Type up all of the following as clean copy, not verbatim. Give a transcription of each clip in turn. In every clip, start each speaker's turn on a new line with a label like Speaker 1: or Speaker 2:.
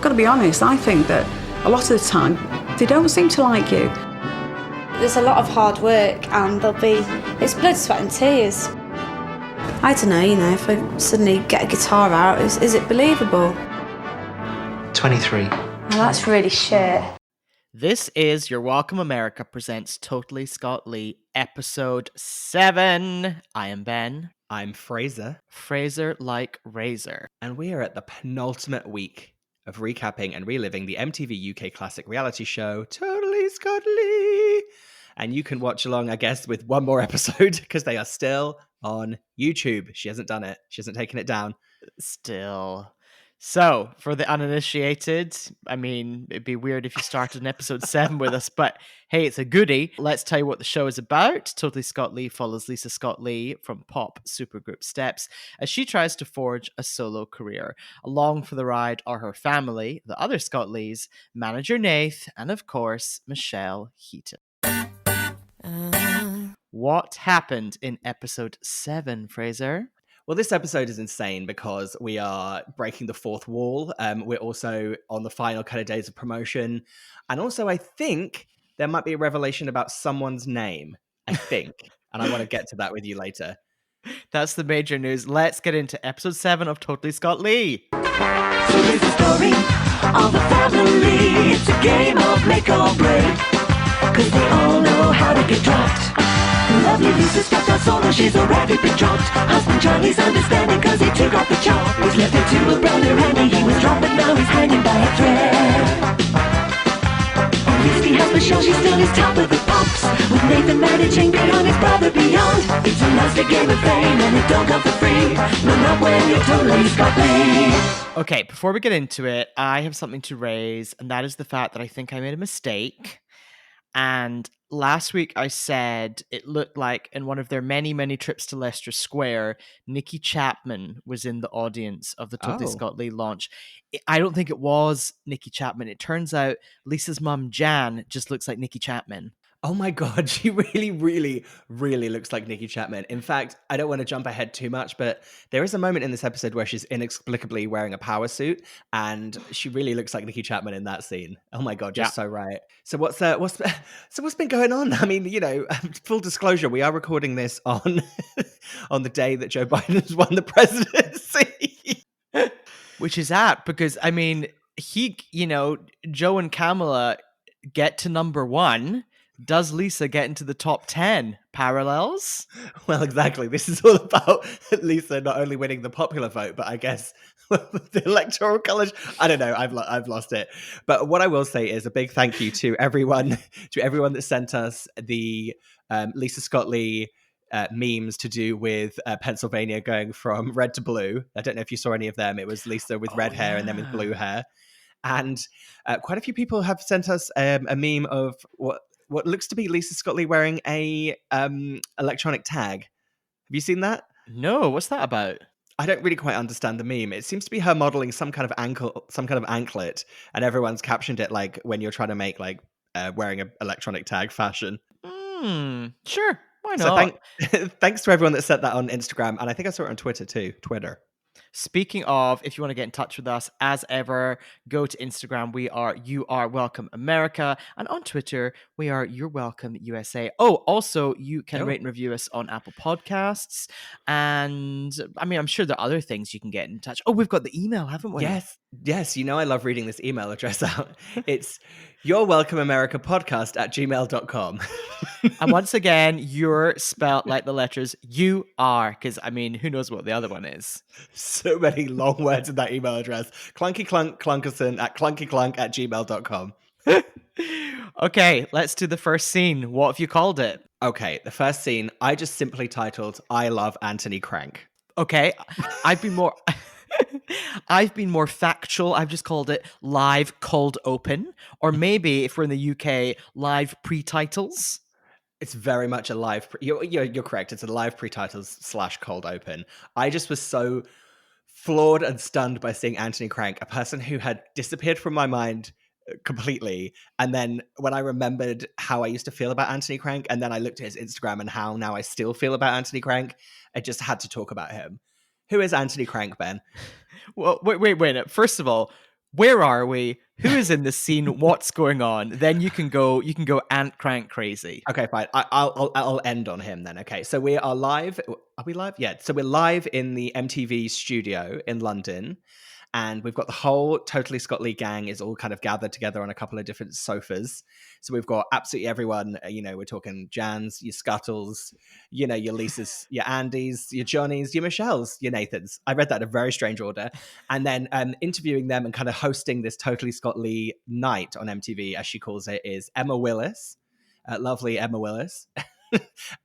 Speaker 1: got to be honest, I think that a lot of the time they don't seem to like you.
Speaker 2: There's a lot of hard work and it's blood, sweat and tears. I don't know, if I suddenly get a guitar out, is it believable?
Speaker 3: 23.
Speaker 2: Well, that's really shit.
Speaker 4: This is Your Welcome America presents Totally Scott Lee, episode 7. I am Ben.
Speaker 5: I'm Fraser.
Speaker 4: Fraser like razor.
Speaker 5: And we are at the penultimate week of recapping and reliving the MTV UK classic reality show, Totally Scott Lee. And you can watch along, I guess, with one more episode because they are still on YouTube. She hasn't done it. She hasn't taken it down.
Speaker 4: Still. So, for the uninitiated, I mean, it'd be weird if you started in episode 7 with us, but hey, it's a goodie. Let's tell you what the show is about. Totally Scott Lee follows Lisa Scott Lee from pop supergroup Steps as she tries to forge a solo career. Along for the ride are her family, the other Scott Lees, manager Nath, and of course, Michelle Heaton. What happened in episode 7, Fraser?
Speaker 5: Well, this episode is insane because we are breaking the fourth wall. We're also on the final kind of days of promotion. And also, I think there might be a revelation about someone's name, I think. And I want to get to that with you later.
Speaker 4: That's the major news. Let's get into episode 7 of Totally Scott Lee.
Speaker 6: So here's the story of the family. It's a game of make or break, 'cause they all know how to get dropped. Lovely Lisa's got that soul and she's already been dropped. Husband Charlie's understanding 'cause he took off the chop. He's left it to a brother Henry, he was dropped but now he's hanging by a thread. At least he has Michelle, she's still his top of the pops. With Nathan managing beyond his brother beyond. It's a nasty game of fame and it don't come for free. No, not when you're Totally Scott Lee.
Speaker 4: Okay, before we get into it, I have something to raise, and that is the fact that I think I made a mistake. And last week I said it looked like in one of their many, many trips to Leicester Square, Nikki Chapman was in the audience of the Totally Scott Lee launch. I don't think it was Nikki Chapman. It turns out Lisa's mum, Jan, just looks like Nikki Chapman.
Speaker 5: Oh my God, she really, really, really looks like Nikki Chapman. In fact, I don't want to jump ahead too much, but there is a moment in this episode where she's inexplicably wearing a power suit, and she really looks like Nikki Chapman in that scene. Oh my God, just so right. So what's been going on? I mean, full disclosure, we are recording this on on the day that Joe Biden has won the presidency,
Speaker 4: which is apt because I mean, Joe and Kamala get to number 1. Does Lisa get into the top 10? Parallels?
Speaker 5: Well, exactly. This is all about Lisa not only winning the popular vote, but I guess the electoral college. I don't know. I've lost it. But what I will say is a big thank you to everyone that sent us the Lisa Scott Lee memes to do with Pennsylvania going from red to blue. I don't know if you saw any of them. It was Lisa with red hair and then with blue hair. And quite a few people have sent us a meme of what looks to be Lisa Scott Lee wearing a electronic tag. Have you seen that?
Speaker 4: No, what's that about?
Speaker 5: I don't really quite understand the meme. It seems to be her modeling some kind of anklet, and everyone's captioned it like when you're trying to make like wearing an electronic tag fashion.
Speaker 4: Sure, why not?
Speaker 5: So thanks to everyone that said that on Instagram, and I think I saw it on Twitter too.
Speaker 4: Speaking of, if you want to get in touch with us, as ever, go to Instagram. We are You Are Welcome America. And on Twitter, we are You're Welcome USA. Oh, also, you can rate and review us on Apple Podcasts. And, I mean, I'm sure there are other things you can get in touch. Oh, we've got the email, haven't we?
Speaker 5: Yes. I love reading this email address out. It's yourwelcomeamericapodcast@gmail.com.
Speaker 4: And once again, you're spelled like the letters you are, because, I mean, who knows what the other one is?
Speaker 5: So many long words in that email address. Clunkerson at clunkyclunk@gmail.com.
Speaker 4: Okay, let's do the first scene. What have you called it?
Speaker 5: Okay, the first scene, I just simply titled, I Love Anthony Crank.
Speaker 4: Okay, I've been more... I've been more factual. I've just called it live cold open, or maybe if we're in the UK, live pre-titles.
Speaker 5: It's very much a live. You're correct. It's a live pre-titles / cold open. I just was so floored and stunned by seeing Anthony Crank, a person who had disappeared from my mind completely. And then when I remembered how I used to feel about Anthony Crank, and then I looked at his Instagram and how now I still feel about Anthony Crank, I just had to talk about him. Who is Anthony Crank, Ben?
Speaker 4: Well, wait. First of all, Where are we? Who is in the scene? What's going on? Then you can go ant crank crazy.
Speaker 5: Okay, fine. I'll end on him then. Okay, so we are live. Are we live? Yeah. So we're live in the MTV studio in London, and we've got the whole Totally Scott Lee gang is all kind of gathered together on a couple of different sofas. So we've got absolutely everyone. We're talking Jans, your Scuttles, your Lisas, your Andys, your Johnnies, your Michelles, your Nathans. I read that in a very strange order, and then interviewing them and kind of hosting this Totally Scott Lee night on MTV, as she calls it, is Emma Willis. Lovely Emma Willis,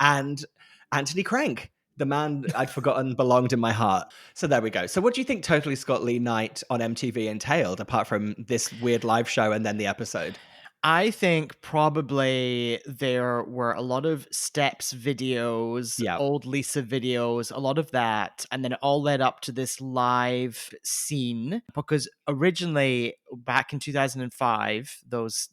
Speaker 5: and Anthony Crank, the man I'd forgotten belonged in my heart. So there we go. So what do you think Totally Scott Lee night on MTV entailed, apart from this weird live show and then the episode?
Speaker 4: I think probably there were a lot of Steps videos,
Speaker 5: Yeah.
Speaker 4: old Lisa videos, a lot of that. And then it all led up to this live scene because originally back in 2005, those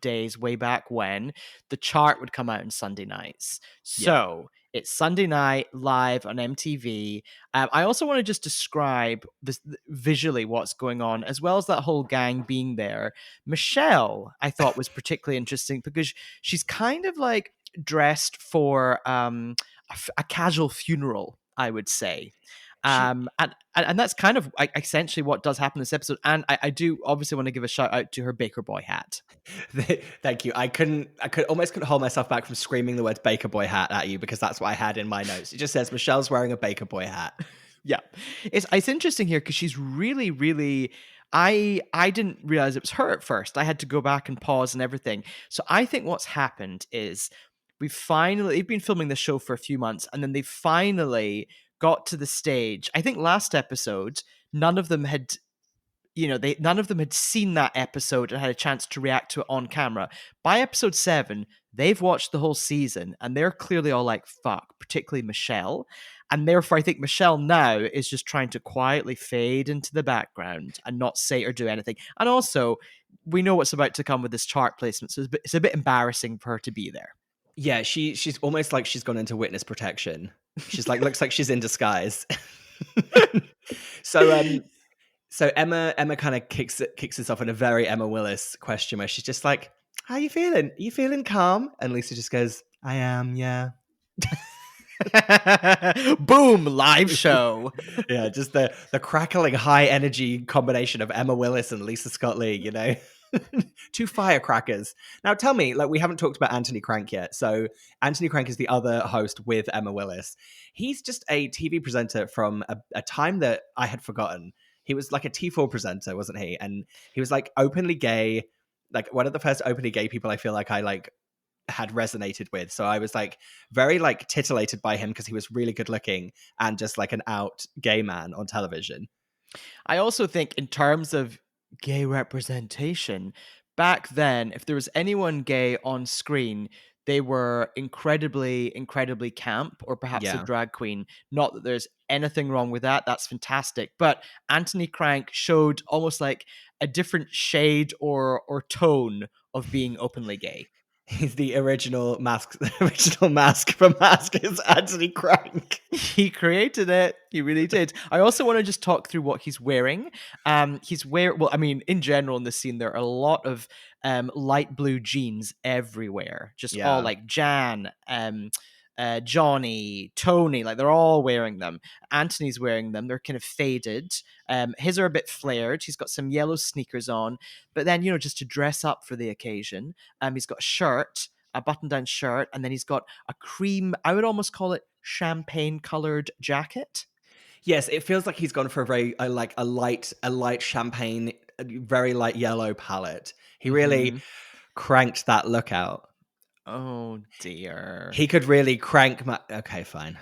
Speaker 4: days way back when, the chart would come out on Sunday nights. So it's Sunday night live on MTV. I also want to just describe this visually what's going on, as well as that whole gang being there. Michelle, I thought, was particularly interesting because she's kind of like dressed for a casual funeral, I would say. And that's kind of essentially what does happen in this episode. And I do obviously want to give a shout out to her Baker Boy hat.
Speaker 5: Thank you. I almost couldn't hold myself back from screaming the words Baker Boy hat at you because that's what I had in my notes. It just says Michelle's wearing a Baker Boy hat.
Speaker 4: Yeah. It's interesting here because she's really, really... I didn't realize it was her at first. I had to go back and pause and everything. So I think what's happened is they've been filming the show for a few months, and then they finally got to the stage. I think last episode, none of them had seen that episode and had a chance to react to it on camera. By episode 7, they've watched the whole season and they're clearly all like, fuck, particularly Michelle. And therefore, I think Michelle now is just trying to quietly fade into the background and not say or do anything. And also, we know what's about to come with this chart placement, so it's a bit embarrassing for her to be there.
Speaker 5: Yeah, she's almost like she's gone into witness protection. She's like, looks like she's in disguise. So Emma kind of kicks us off in a very Emma Willis question where she's just like, how you feeling? Are you feeling calm? And Lisa just goes, I am, yeah.
Speaker 4: Boom, live show.
Speaker 5: Yeah, just the crackling high energy combination of Emma Willis and Lisa Scott Lee, Two firecrackers. Now tell me, we haven't talked about Anthony Crank yet. So Anthony Crank is the other host with Emma Willis. He's just a TV presenter from a time that I had forgotten. He was like a T4 presenter, wasn't he? And he was like openly gay, like one of the first openly gay people I feel like I had resonated with. So I was like very titillated by him because he was really good looking and just like an out gay man on television.
Speaker 4: I also think in terms of gay representation, back then, if there was anyone gay on screen, they were incredibly, incredibly camp or perhaps a drag queen. Not that there's anything wrong with that. That's fantastic. But Anthony Crank showed almost like a different shade or tone of being openly gay.
Speaker 5: He's the original mask. The original mask from Mask is Anthony Crank.
Speaker 4: He created it. He really did. I also want to just talk through what he's wearing. In general in this scene, there are a lot of light blue jeans everywhere. Just all like Jan, Johnny, Tony, like they're all wearing them. Anthony's wearing them. They're kind of faded. His are a bit flared. He's got some yellow sneakers on, but then, just to dress up for the occasion, he's got a shirt, a button-down shirt, and then he's got a cream, I would almost call it champagne-colored jacket.
Speaker 5: Yes, it feels like he's gone for a light champagne, very light yellow palette. He really cranked that look out.
Speaker 4: Oh dear.
Speaker 5: He could really crank my... Okay, fine.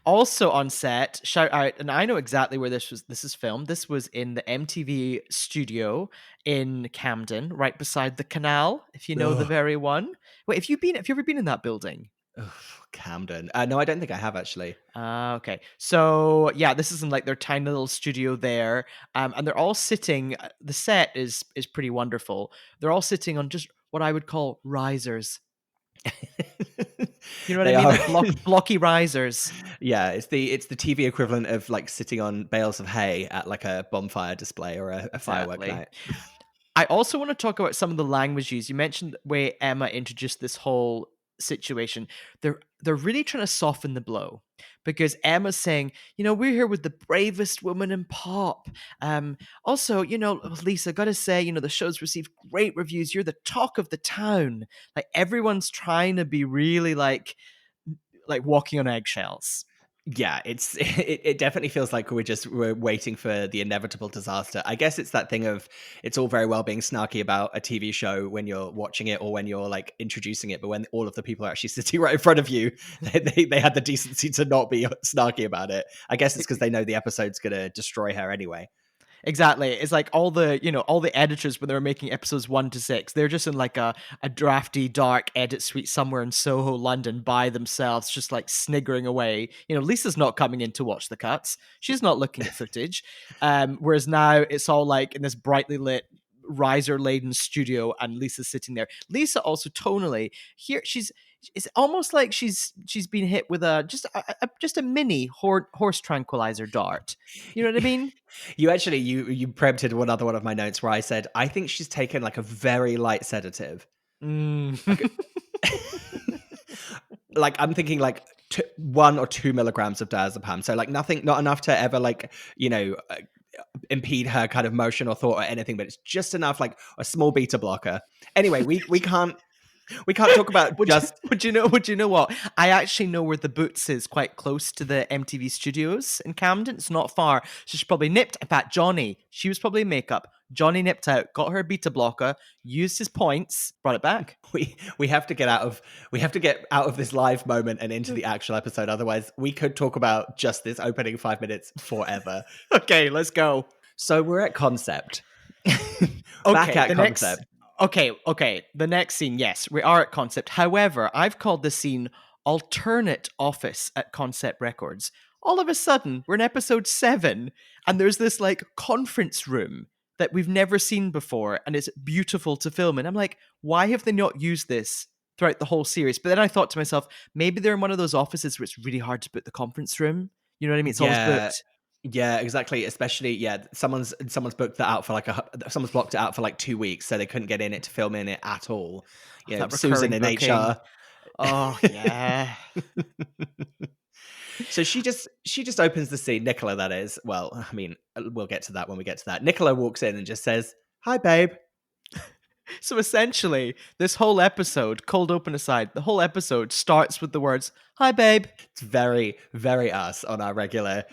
Speaker 4: Also on set, shout out, and I know exactly where this is filmed. This was in the MTV studio in Camden, right beside the canal, if you know the very one. Wait, have you ever been in that building?
Speaker 5: Camden. No, I don't think I have actually.
Speaker 4: Okay. So yeah, this is in like their tiny little studio there. And they're all sitting, the set is pretty wonderful. They're all sitting on just what I would call risers. You know what
Speaker 5: They
Speaker 4: I mean?
Speaker 5: are-
Speaker 4: Like blocky risers.
Speaker 5: Yeah, it's the TV equivalent of like sitting on bales of hay at like a bonfire display or a firework
Speaker 4: Exactly.
Speaker 5: night.
Speaker 4: I also want to talk about some of the language used. You mentioned the way Emma introduced this whole situation. They're really trying to soften the blow because Emma's saying, we're here with the bravest woman in pop. Also, Lisa, gotta say, the show's received great reviews. You're the talk of the town. Like everyone's trying to be really like walking on eggshells.
Speaker 5: Yeah, it definitely feels like we're waiting for the inevitable disaster. I guess it's that thing of it's all very well being snarky about a TV show when you're watching it or when you're like introducing it, but when all of the people are actually sitting right in front of you, they had the decency to not be snarky about it. I guess it's because they know the episode's gonna destroy her anyway.
Speaker 4: Exactly. It's like all the editors when they were making episodes 1 to 6, they're just in like a drafty, dark edit suite somewhere in Soho, London by themselves, just like sniggering away. Lisa's not coming in to watch the cuts. She's not looking at footage. Whereas now it's all like in this brightly lit, riser-laden studio and Lisa's sitting there. Lisa also tonally, here it's almost like she's been hit with just a mini horse tranquilizer dart. You know what I mean?
Speaker 5: You actually you preempted one of my notes where I said I think she's taken like a very light sedative. Like I'm thinking like 1 or 2 milligrams of diazepam, so like nothing, not enough to ever like impede her kind of motion or thought or anything, but it's just enough, like a small beta blocker. Anyway, we can't talk about
Speaker 4: Would you know what? I actually know where the Boots is, quite close to the MTV studios in Camden. It's not far. So she probably nipped. In fact, she was probably in makeup. Johnny nipped out, got her a beta blocker, used his points, brought it back.
Speaker 5: We have to get out of this live moment and into the actual episode. Otherwise, we could talk about just this opening 5 minutes forever.
Speaker 4: Okay, let's go.
Speaker 5: So we're at Concept.
Speaker 4: Back
Speaker 5: at Concept.
Speaker 4: Okay. The next scene, yes, we are at Concept. However, I've called this scene alternate office at Concept Records. All of a sudden, we're in episode 7, and there's this like conference room that we've never seen before, and it's beautiful to film in. I'm like, why have they not used this throughout the whole series? But then I thought to myself, maybe they're in one of those offices where it's really hard to book the conference room. You know what I mean? It's always booked.
Speaker 5: Yeah, exactly. Especially, someone's booked that out for someone's blocked it out for like 2 weeks, so they couldn't get in it to film in it at all. Yeah, Susan in
Speaker 4: booking.
Speaker 5: HR.
Speaker 4: Oh yeah.
Speaker 5: So she just opens the scene. Nicola, that is. Well, I mean, we'll get to that when we get to that. Nicola walks in and just says, "Hi, babe."
Speaker 4: So essentially, this whole episode, cold open aside, the whole episode starts with the words, "Hi, babe."
Speaker 5: It's very, very us on regular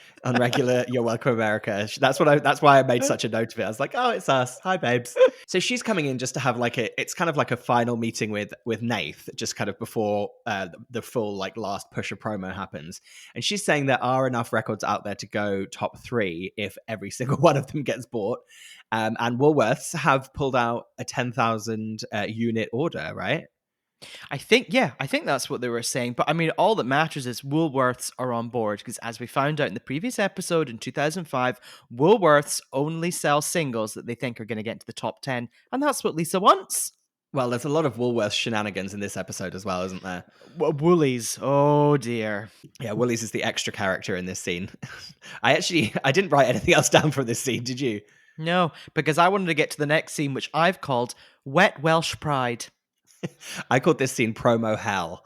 Speaker 5: You're Welcome America. That's why I made such a note of it. I was like, oh, it's us. Hi, babes. So she's coming in just to have it's kind of like a final meeting with Nath, just kind of before the full like last push of promo happens. And she's saying there are enough records out there to go top 3 if every single one of them gets bought. And Woolworths have pulled out a 10,000 unit order, right?
Speaker 4: I think that's what they were saying. But I mean, all that matters is Woolworths are on board because as we found out in the previous episode in 2005, Woolworths only sell singles that they think are going to get into the top 10. And that's what Lisa wants.
Speaker 5: Well, there's a lot of Woolworths shenanigans in this episode as well, isn't there?
Speaker 4: Woolies. Oh, dear.
Speaker 5: Yeah, Woolies is the extra character in this scene. I didn't write anything else down for this scene, did you?
Speaker 4: No, because I wanted to get to the next scene, which I've called Wet Welsh Pride.
Speaker 5: I called this scene promo hell.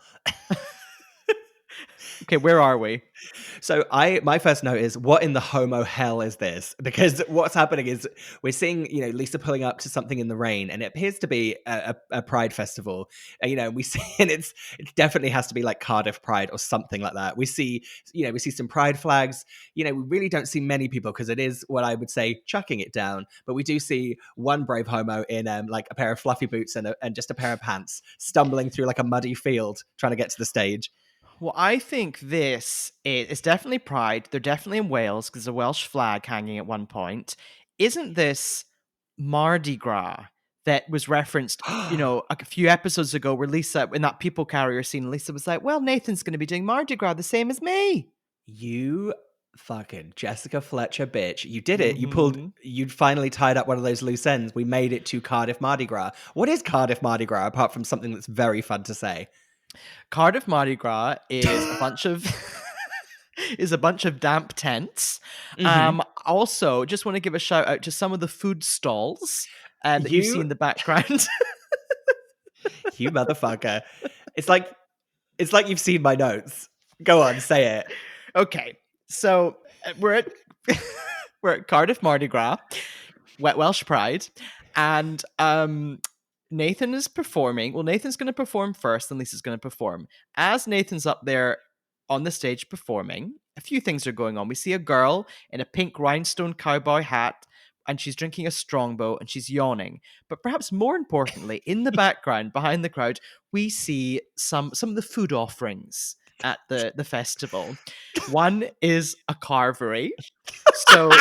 Speaker 4: Okay, where are we?
Speaker 5: So my first note is, what in the homo hell is this? Because what's happening is we're seeing, Lisa pulling up to something in the rain, and it appears to be a Pride festival. We see, and it definitely has to be like Cardiff Pride or something like that. We see some Pride flags. We really don't see many people because it is what I would say chucking it down. But we do see one brave homo in like a pair of fluffy boots and just a pair of pants, stumbling through like a muddy field trying to get to the stage.
Speaker 4: Well, I think this is definitely Pride. They're definitely in Wales because there's a Welsh flag hanging at one point. Isn't this Mardi Gras that was referenced, a few episodes ago where Lisa, in that people carrier scene, Lisa was like, well, Nathan's going to be doing Mardi Gras the same as me.
Speaker 5: You fucking Jessica Fletcher bitch. You did it. You'd finally tied up one of those loose ends. We made it to Cardiff Mardi Gras. What is Cardiff Mardi Gras apart from something that's very fun to say?
Speaker 4: Cardiff Mardi Gras is a bunch of is a bunch of damp tents. Also, just want to give a shout out to some of the food stalls that you see
Speaker 5: You
Speaker 4: in the background.
Speaker 5: you motherfucker. It's like you've seen my notes. Go on, say it.
Speaker 4: Okay, so we're at we're at Cardiff Mardi Gras, Wet Welsh Pride, and Nathan is performing. Well, Nathan's going to perform first, and Lisa's going to perform. As Nathan's up there on the stage performing, a few things are going on. We see a girl in a pink rhinestone cowboy hat, and she's drinking a strongbow, and she's yawning. But perhaps more importantly, in the background, behind the crowd, we see some of the food offerings at the festival. One is a carvery. So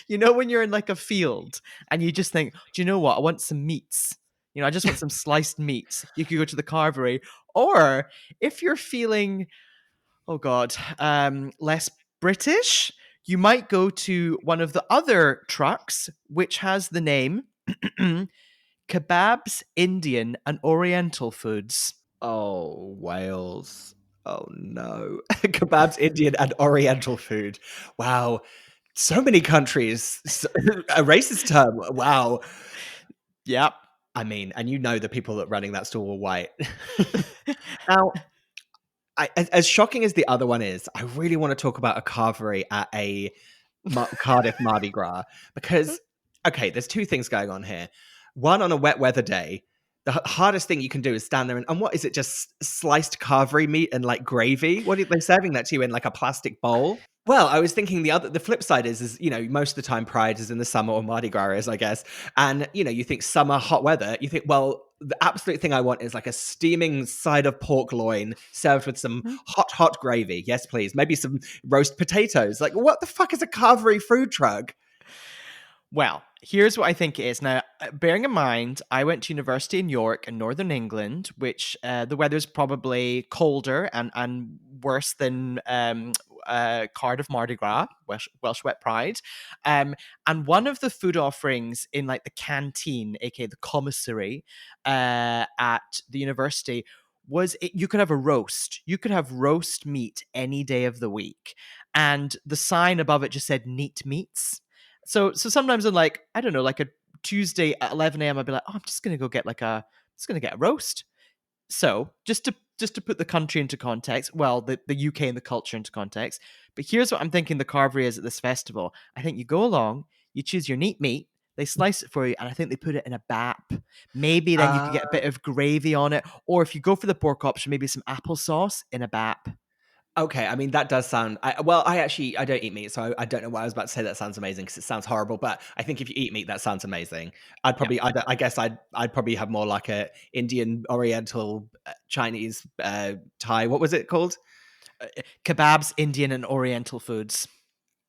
Speaker 4: you know when you're in like a field and you just think, do you know what? I want some meats. I just want some sliced meats. You could go to the carvery. Or if you're feeling, oh God, less British, you might go to one of the other trucks, which has the name Kebabs, Indian and Oriental Foods.
Speaker 5: Oh, Wales. Oh no. Kebabs, Indian and Oriental food. Wow. So many countries. A racist term. Wow.
Speaker 4: Yep.
Speaker 5: I mean, and the people that running that store were white.
Speaker 4: Now,
Speaker 5: as shocking as the other one is, I really want to talk about a carvery at a Cardiff Mardi Gras because, okay, there's two things going on here. One, on a wet weather day, the hardest thing you can do is stand there and what is it? Just sliced carvery meat and like gravy? What are they serving that to you in like a plastic bowl? Well, I was thinking the flip side is most of the time Pride is in the summer or Mardi Gras is, I guess. And, you think summer, hot weather, you think, well, the absolute thing I want is like a steaming side of pork loin served with some hot gravy. Yes, please. Maybe some roast potatoes. Like, what the fuck is a carvery food truck?
Speaker 4: Well, here's what I think it is. Now, bearing in mind, I went to university in York in Northern England, which the weather's probably colder and worse than Cardiff Mardi Gras, Welsh Wet Pride. And one of the food offerings in like the canteen, aka the commissary at the university, was you could have a roast. You could have roast meat any day of the week. And the sign above it just said neat meats. So sometimes I'm like, I don't know, like a Tuesday at 11 a.m. I'd be like, oh, I'm just going to go get a roast. So just to put the country into context, well, the UK and the culture into context. But here's what I'm thinking the carvery is at this festival. I think you go along, you choose your neat meat, they slice it for you, and I think they put it in a bap. Maybe then you could get a bit of gravy on it. Or if you go for the pork option, maybe some applesauce in a bap.
Speaker 5: Okay, I mean that does sound. I don't eat meat, so I don't know why I was about to say that sounds amazing because it sounds horrible. But I think if you eat meat, that sounds amazing. I'd probably, I guess I'd probably have more like a Indian, Oriental, Chinese, Thai. What was it called?
Speaker 4: Kebabs, Indian, and Oriental foods.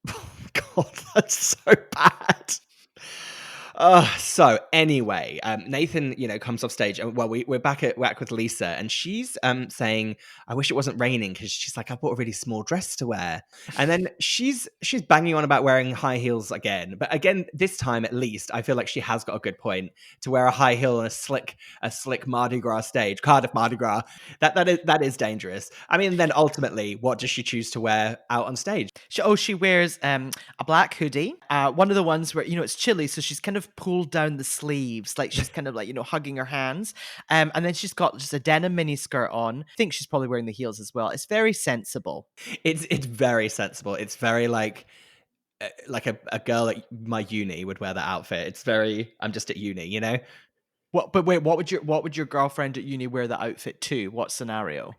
Speaker 5: Oh, God, that's so bad. So anyway, Nathan, comes off stage, and well, we're back with Lisa, and she's saying, "I wish it wasn't raining," because she's like, "I bought a really small dress to wear," and then she's banging on about wearing high heels again, but again this time at least, I feel like she has got a good point to wear a high heel on a slick Mardi Gras stage, Cardiff Mardi Gras. That is dangerous. I mean, then ultimately, what does she choose to wear out on stage?
Speaker 4: She wears a black hoodie, one of the ones where it's chilly, so she's kind of pulled down the sleeves, like she's kind of like hugging her hands, and then she's got just a denim mini skirt on. I think she's probably wearing the heels as well. It's very sensible.
Speaker 5: It's very sensible. It's very like a girl at my uni would wear that outfit. It's very, I'm just at uni,
Speaker 4: What? But wait, what would your girlfriend at uni wear the outfit to? What scenario?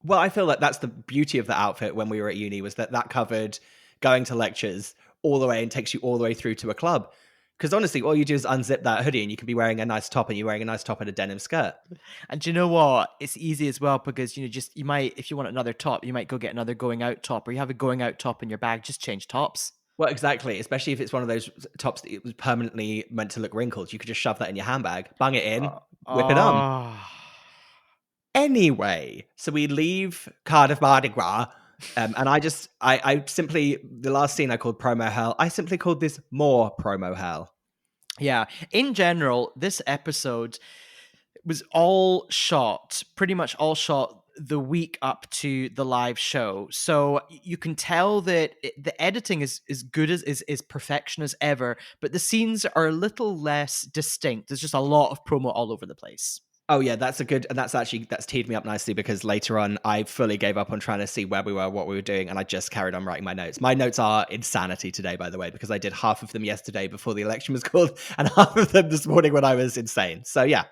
Speaker 5: Well, I feel like that's the beauty of the outfit when we were at uni, was that covered going to lectures all the way and takes you all the way through to a club. Because honestly, all you do is unzip that hoodie and you can be wearing a nice top, and you're wearing a nice top and a denim skirt.
Speaker 4: And do you know what? It's easy as well, because you might, if you want another top, you might go get another going out top, or you have a going out top in your bag, just change tops.
Speaker 5: Well, exactly. Especially if it's one of those tops that it was permanently meant to look wrinkled. You could just shove that in your handbag, bung it in, whip it on. Anyway, so we leave Cardiff Mardi Gras. And I simply, the last scene I called promo hell. I simply called this more promo hell.
Speaker 4: Yeah. In general, this episode, was all shot, pretty much all shot the week up to the live show. So you can tell that the editing is as good as is perfection as ever, but the scenes are a little less distinct. There's just a lot of promo all over the place.
Speaker 5: Oh yeah, that's teed me up nicely, because later on I fully gave up on trying to see where we were, what we were doing, and I just carried on writing my notes. My notes are insanity today, by the way, because I did half of them yesterday before the election was called, and half of them this morning when I was insane. So yeah.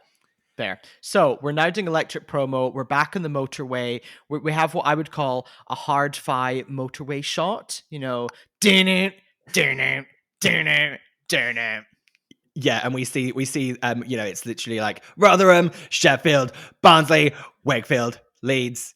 Speaker 4: There. So we're now doing electric promo. We're back on the motorway. We have what I would call a hard-fi motorway shot. You know, din it, din it, din it, din it.
Speaker 5: Yeah, and we see, it's literally like Rotherham, Sheffield, Barnsley, Wakefield, Leeds.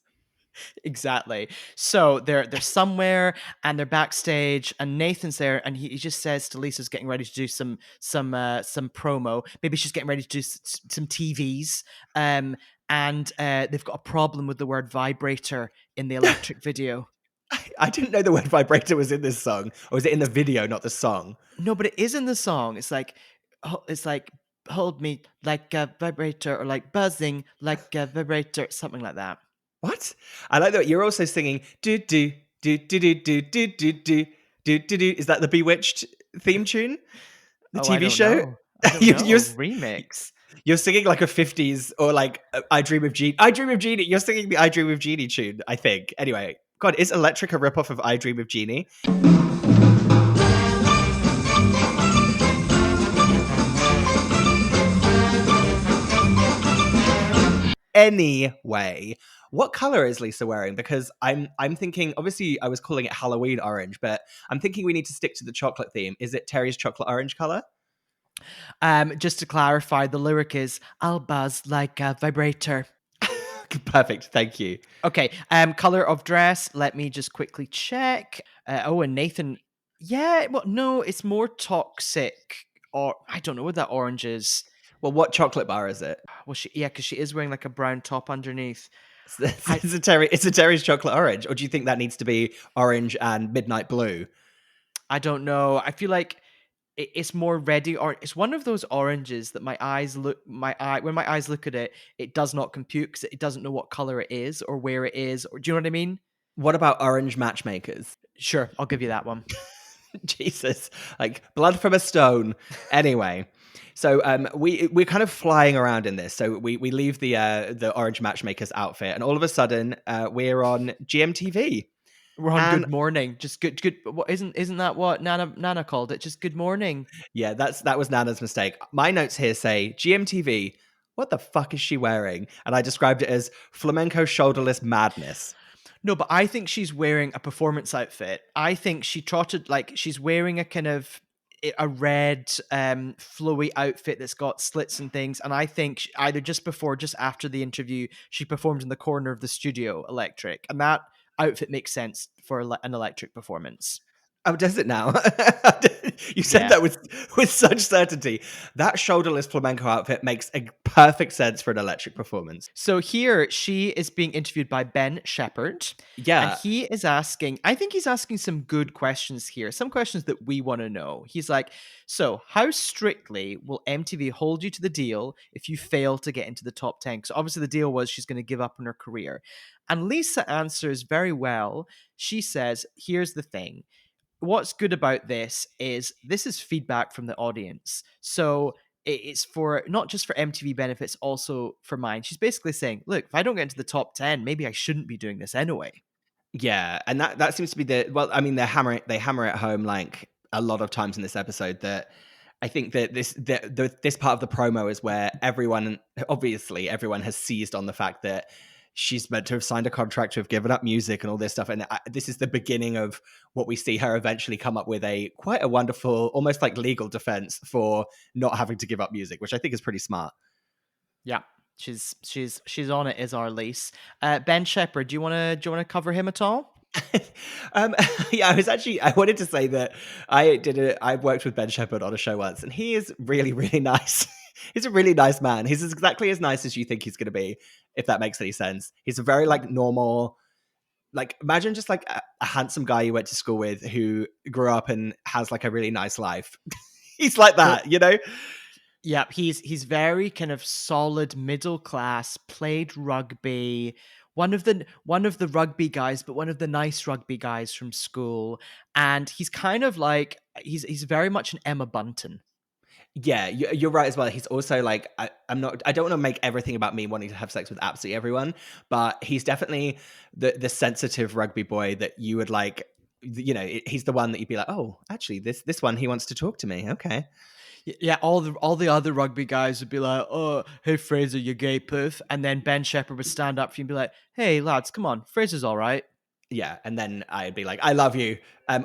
Speaker 4: Exactly. So they're somewhere and they're backstage, and Nathan's there, and he just says to Lisa's getting ready to do some promo. Maybe she's getting ready to do some TVs. And they've got a problem with the word vibrator in the electric video.
Speaker 5: I didn't know the word vibrator was in this song, or was it in the video, not the song?
Speaker 4: No, but it is in the song. It's like hold me like a vibrator, or like buzzing like a vibrator, something like that.
Speaker 5: What? I like that you're also singing do do do do do do do do do do do do. Is that the Bewitched theme tune? The TV show?
Speaker 4: Know. I don't know. Remix.
Speaker 5: You're singing like a 50s, or like I Dream of Jeannie. I Dream of Jeannie. You're singing the I Dream of Jeannie tune, I think. Anyway, God, is Electric a ripoff of I Dream of Jeannie? Anyway, what color is Lisa wearing? Because I'm thinking, obviously I was calling it Halloween orange, but I'm thinking we need to stick to the chocolate theme. Is it Terry's chocolate orange color?
Speaker 4: Just to clarify, the lyric is "I'll buzz like a vibrator."
Speaker 5: Perfect, thank you.
Speaker 4: Okay, color of dress. Let me just quickly check. And Nathan. Yeah, well, no, it's more toxic, or I don't know what that orange is.
Speaker 5: Well, what chocolate bar is it?
Speaker 4: Well, because she is wearing like a brown top underneath.
Speaker 5: It's a Terry's chocolate orange, or do you think that needs to be orange and midnight blue?
Speaker 4: I don't know. I feel like it's more ready, or it's one of those oranges that when my eyes look at it, it does not compute because it doesn't know what color it is or where it is. Or do you know what I mean?
Speaker 5: What about orange matchmakers?
Speaker 4: Sure, I'll give you that one.
Speaker 5: Jesus, like blood from a stone. Anyway. So we're kind of flying around in this. So we leave the orange matchmaker's outfit, and all of a sudden we're on GMTV.
Speaker 4: We're on Good Morning. Just good. What isn't that what Nana called it? Just Good Morning.
Speaker 5: Yeah, that was Nana's mistake. My notes here say GMTV. What the fuck is she wearing? And I described it as flamenco shoulderless madness.
Speaker 4: No, but I think she's wearing a performance outfit. I think she trotted like she's wearing a kind of a red flowy outfit that's got slits and things, and I think either just before or just after the interview she performed in the corner of the studio electric, and that outfit makes sense for an electric performance.
Speaker 5: Oh, does it now? You said that with such certainty. That shoulderless flamenco outfit makes a perfect sense for an electric performance.
Speaker 4: So here she is being interviewed by Ben Shepherd.
Speaker 5: Yeah.
Speaker 4: And he is asking, I think he's asking some good questions here, some questions that we want to know. He's like, so how strictly will MTV hold you to the deal if you fail to get into the top 10? Because obviously the deal was she's going to give up on her career. And Lisa answers very well. She says, here's the thing. What's good about this is feedback from the audience. So it's for not just for MTV benefits, also for mine. She's basically saying, look, if I don't get into the top 10, maybe I shouldn't be doing this anyway.
Speaker 5: Yeah, and that seems to be they hammer it home like a lot of times in this episode, that I think that this part of the promo is where everyone has seized on the fact that she's meant to have signed a contract to have given up music and all this stuff. And this is the beginning of what we see her eventually come up with quite a wonderful, almost like legal defense for not having to give up music, which I think is pretty smart.
Speaker 4: Yeah, she's on it, is our Lise. Ben Shepherd, do you want to cover him at all?
Speaker 5: Yeah, I wanted to say that I worked with Ben Shepherd on a show once, and he is really, really nice. He's a really nice man. He's exactly as nice as you think he's going to be, if that makes any sense. He's a very normal, imagine just a handsome guy you went to school with who grew up and has a really nice life. He's like that, you know?
Speaker 4: Yeah, he's very kind of solid middle class, played rugby, one of the rugby guys, but one of the nice rugby guys from school. And he's kind of like he's very much an Emma Bunton.
Speaker 5: Yeah, you're right as well. He's also like, I don't want to make everything about me wanting to have sex with absolutely everyone, but he's definitely the sensitive rugby boy that you would like. He's the one that you'd be like, oh, actually, this one he wants to talk to me. Okay.
Speaker 4: Yeah, all the other rugby guys would be like, "Oh, hey Fraser, you gay poof," and then Ben Shepherd would stand up for you and be like, "Hey lads, come on, Fraser's all right."
Speaker 5: Yeah, and then I'd be like, I love you.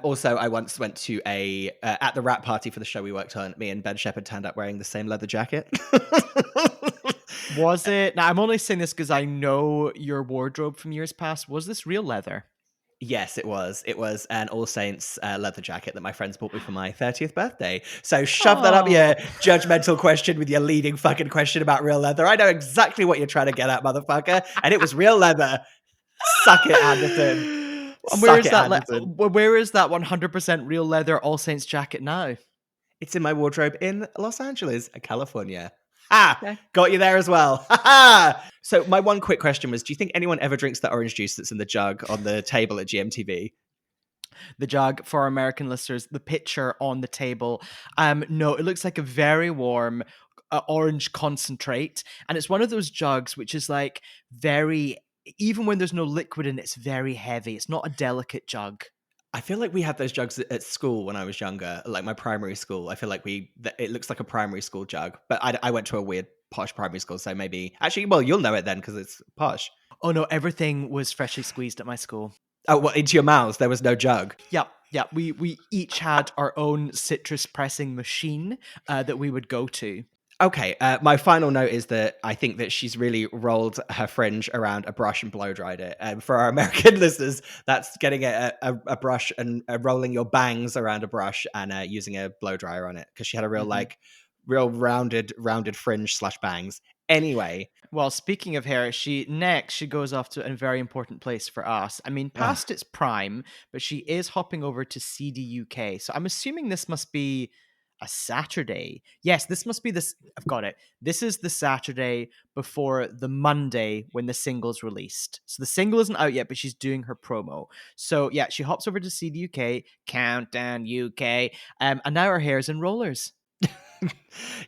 Speaker 5: Also, I once went to a at the wrap party for the show we worked on. Me and Ben Shepherd turned up wearing the same leather jacket.
Speaker 4: Was it? Now I'm only saying this because I know your wardrobe from years past. Was this real leather?
Speaker 5: Yes, it was. It was an All Saints leather jacket that my friends bought me for my 30th birthday. So shove that up your judgmental question with your leading fucking question about real leather. I know exactly what you're trying to get at, motherfucker. And it was real leather. Suck it, Anderson.
Speaker 4: And where is
Speaker 5: Suck it,
Speaker 4: that?
Speaker 5: Anderson.
Speaker 4: Where is that 100% real leather All Saints jacket now?
Speaker 5: It's in my wardrobe in Los Angeles, California. Ha!
Speaker 4: Okay.
Speaker 5: Got you there as well. Ha ha! So my one quick question was, do you think anyone ever drinks the orange juice that's in the jug on the table at GMTV?
Speaker 4: The jug, for our American listeners, the pitcher on the table. No, it looks like a very warm orange concentrate, and it's one of those jugs which is like very. Even when there's no liquid in it, it's very heavy. It's not a delicate jug.
Speaker 5: I feel like we had those jugs at school when I was younger, like my primary school. I feel like it looks like a primary school jug, but I went to a weird posh primary school, so maybe actually, well, you'll know it then because it's posh.
Speaker 4: Oh no, everything was freshly squeezed at my school.
Speaker 5: Oh, well, into your mouths? There was no jug.
Speaker 4: Yep. Yeah, we each had our own citrus pressing machine that we would go to.
Speaker 5: Okay, my final note is that I think that she's really rolled her fringe around a brush and blow dried it. For our American listeners, that's getting a brush and rolling your bangs around a brush and using a blow dryer on it because she had a real rounded fringe / bangs. Anyway.
Speaker 4: Well, speaking of hair, she goes off to a very important place for us. I mean, past its prime, but she is hopping over to CD UK. So I'm assuming this must be a Saturday. Yes, this must be this. I've got it. This is the Saturday before the Monday when the single's released. So the single isn't out yet, but she's doing her promo. So yeah, she hops over to CD UK, Countdown UK, and now her hair's in rollers.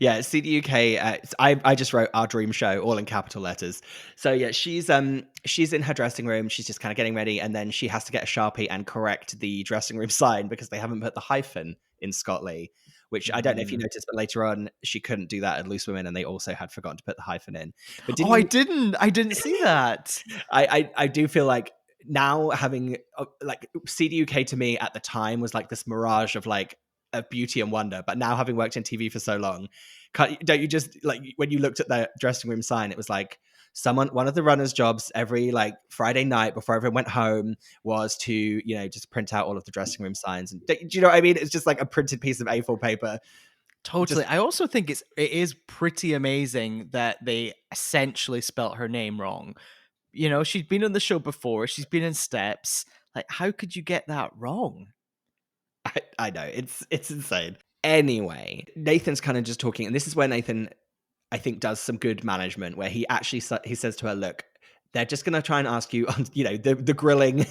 Speaker 5: Yeah, CD UK. I just wrote our dream show all in capital letters. So yeah, she's in her dressing room. She's just kind of getting ready, and then she has to get a Sharpie and correct the dressing room sign because they haven't put the hyphen in Scotland. Which I don't know if you noticed, but later on she couldn't do that at Loose Women, and they also had forgotten to put the hyphen in. But
Speaker 4: I didn't see that.
Speaker 5: I do feel like now having like CD UK to me at the time was like this mirage of like a beauty and wonder, but now having worked in TV for so long, don't you just like when you looked at the dressing room sign, it was like one of the runners' jobs every like Friday night before everyone went home was to, just print out all of the dressing room signs. And do you know what I mean? It's just like a printed piece of A4 paper.
Speaker 4: Totally. I also think it is pretty amazing that they essentially spelt her name wrong. She's been on the show before. She's been in Steps. Like, how could you get that wrong?
Speaker 5: I know. It's insane. Anyway, Nathan's kind of just talking, and this is where Nathan, I think, does some good management where he says to her, look, they're just going to try and ask you on, the grilling,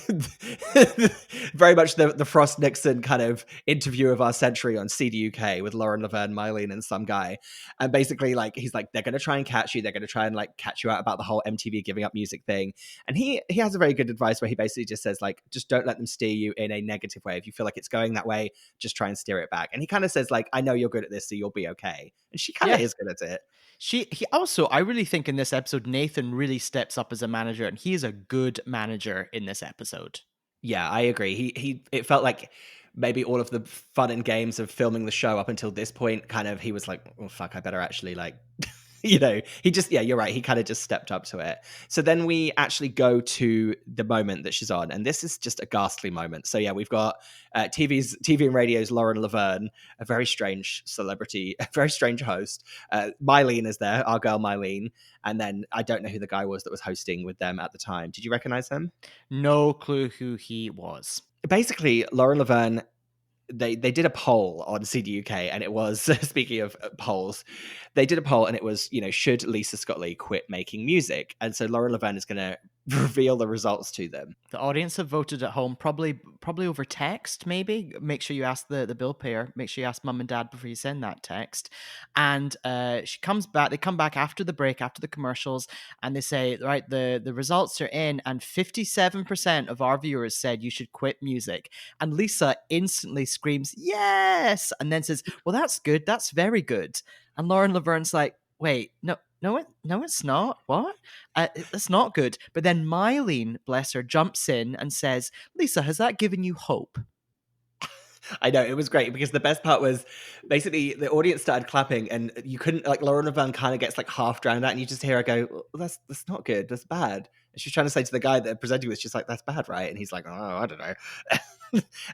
Speaker 5: very much the Frost Nixon kind of interview of our century on CD UK with Lauren Laverne, Mylene, and some guy. And basically, like, he's like, they're going to try and catch you. They're going to try and like catch you out about the whole MTV giving up music thing. And he has a very good advice where he basically just says, like, just don't let them steer you in a negative way. If you feel like it's going that way, just try and steer it back. And he kind of says, like, I know you're good at this, so you'll be okay. And she kind of is good at it.
Speaker 4: He also, I really think in this episode, Nathan really steps up as a manager, and he is a good manager in this episode.
Speaker 5: Yeah, I agree. It felt like maybe all of the fun and games of filming the show up until this point, kind of, he was like, oh, fuck, I better actually like, he just, yeah, you're right. He kind of just stepped up to it. So then we actually go to the moment that she's on. And this is just a ghastly moment. So yeah, we've got TV and radio's Lauren Laverne, a very strange celebrity, a very strange host. Mylene is there, our girl Mylene. And then I don't know who the guy was that was hosting with them at the time. Did you recognize him?
Speaker 4: No clue who he was.
Speaker 5: Basically, Lauren Laverne they did a poll on CDUK, and it was speaking of polls, they did a poll, and it was, should Lisa Scott Lee quit making music? And so Lauren Laverne is going to reveal the results to them.
Speaker 4: The audience have voted at home, probably over text, maybe. Make sure you ask the bill payer. Make sure you ask mum and dad before you send that text. And she comes back. They come back after the break, after the commercials, and they say, right, the results are in, and 57% of our viewers said you should quit music. And Lisa instantly screams, yes! And then says, well, that's good. That's very good. And Lauren Laverne's like, wait, no, it's not. What? It's not good. But then Mylene, bless her, jumps in and says, Lisa, has that given you hope?
Speaker 5: I know, it was great, because the best part was basically the audience started clapping, and you couldn't, like, Lauren Laverne kind of gets like half drowned out, and you just hear her go, well, that's not good, that's bad. And she's trying to say to the guy that they're presenting with, she's like, that's bad, right? And he's like, oh, I don't know.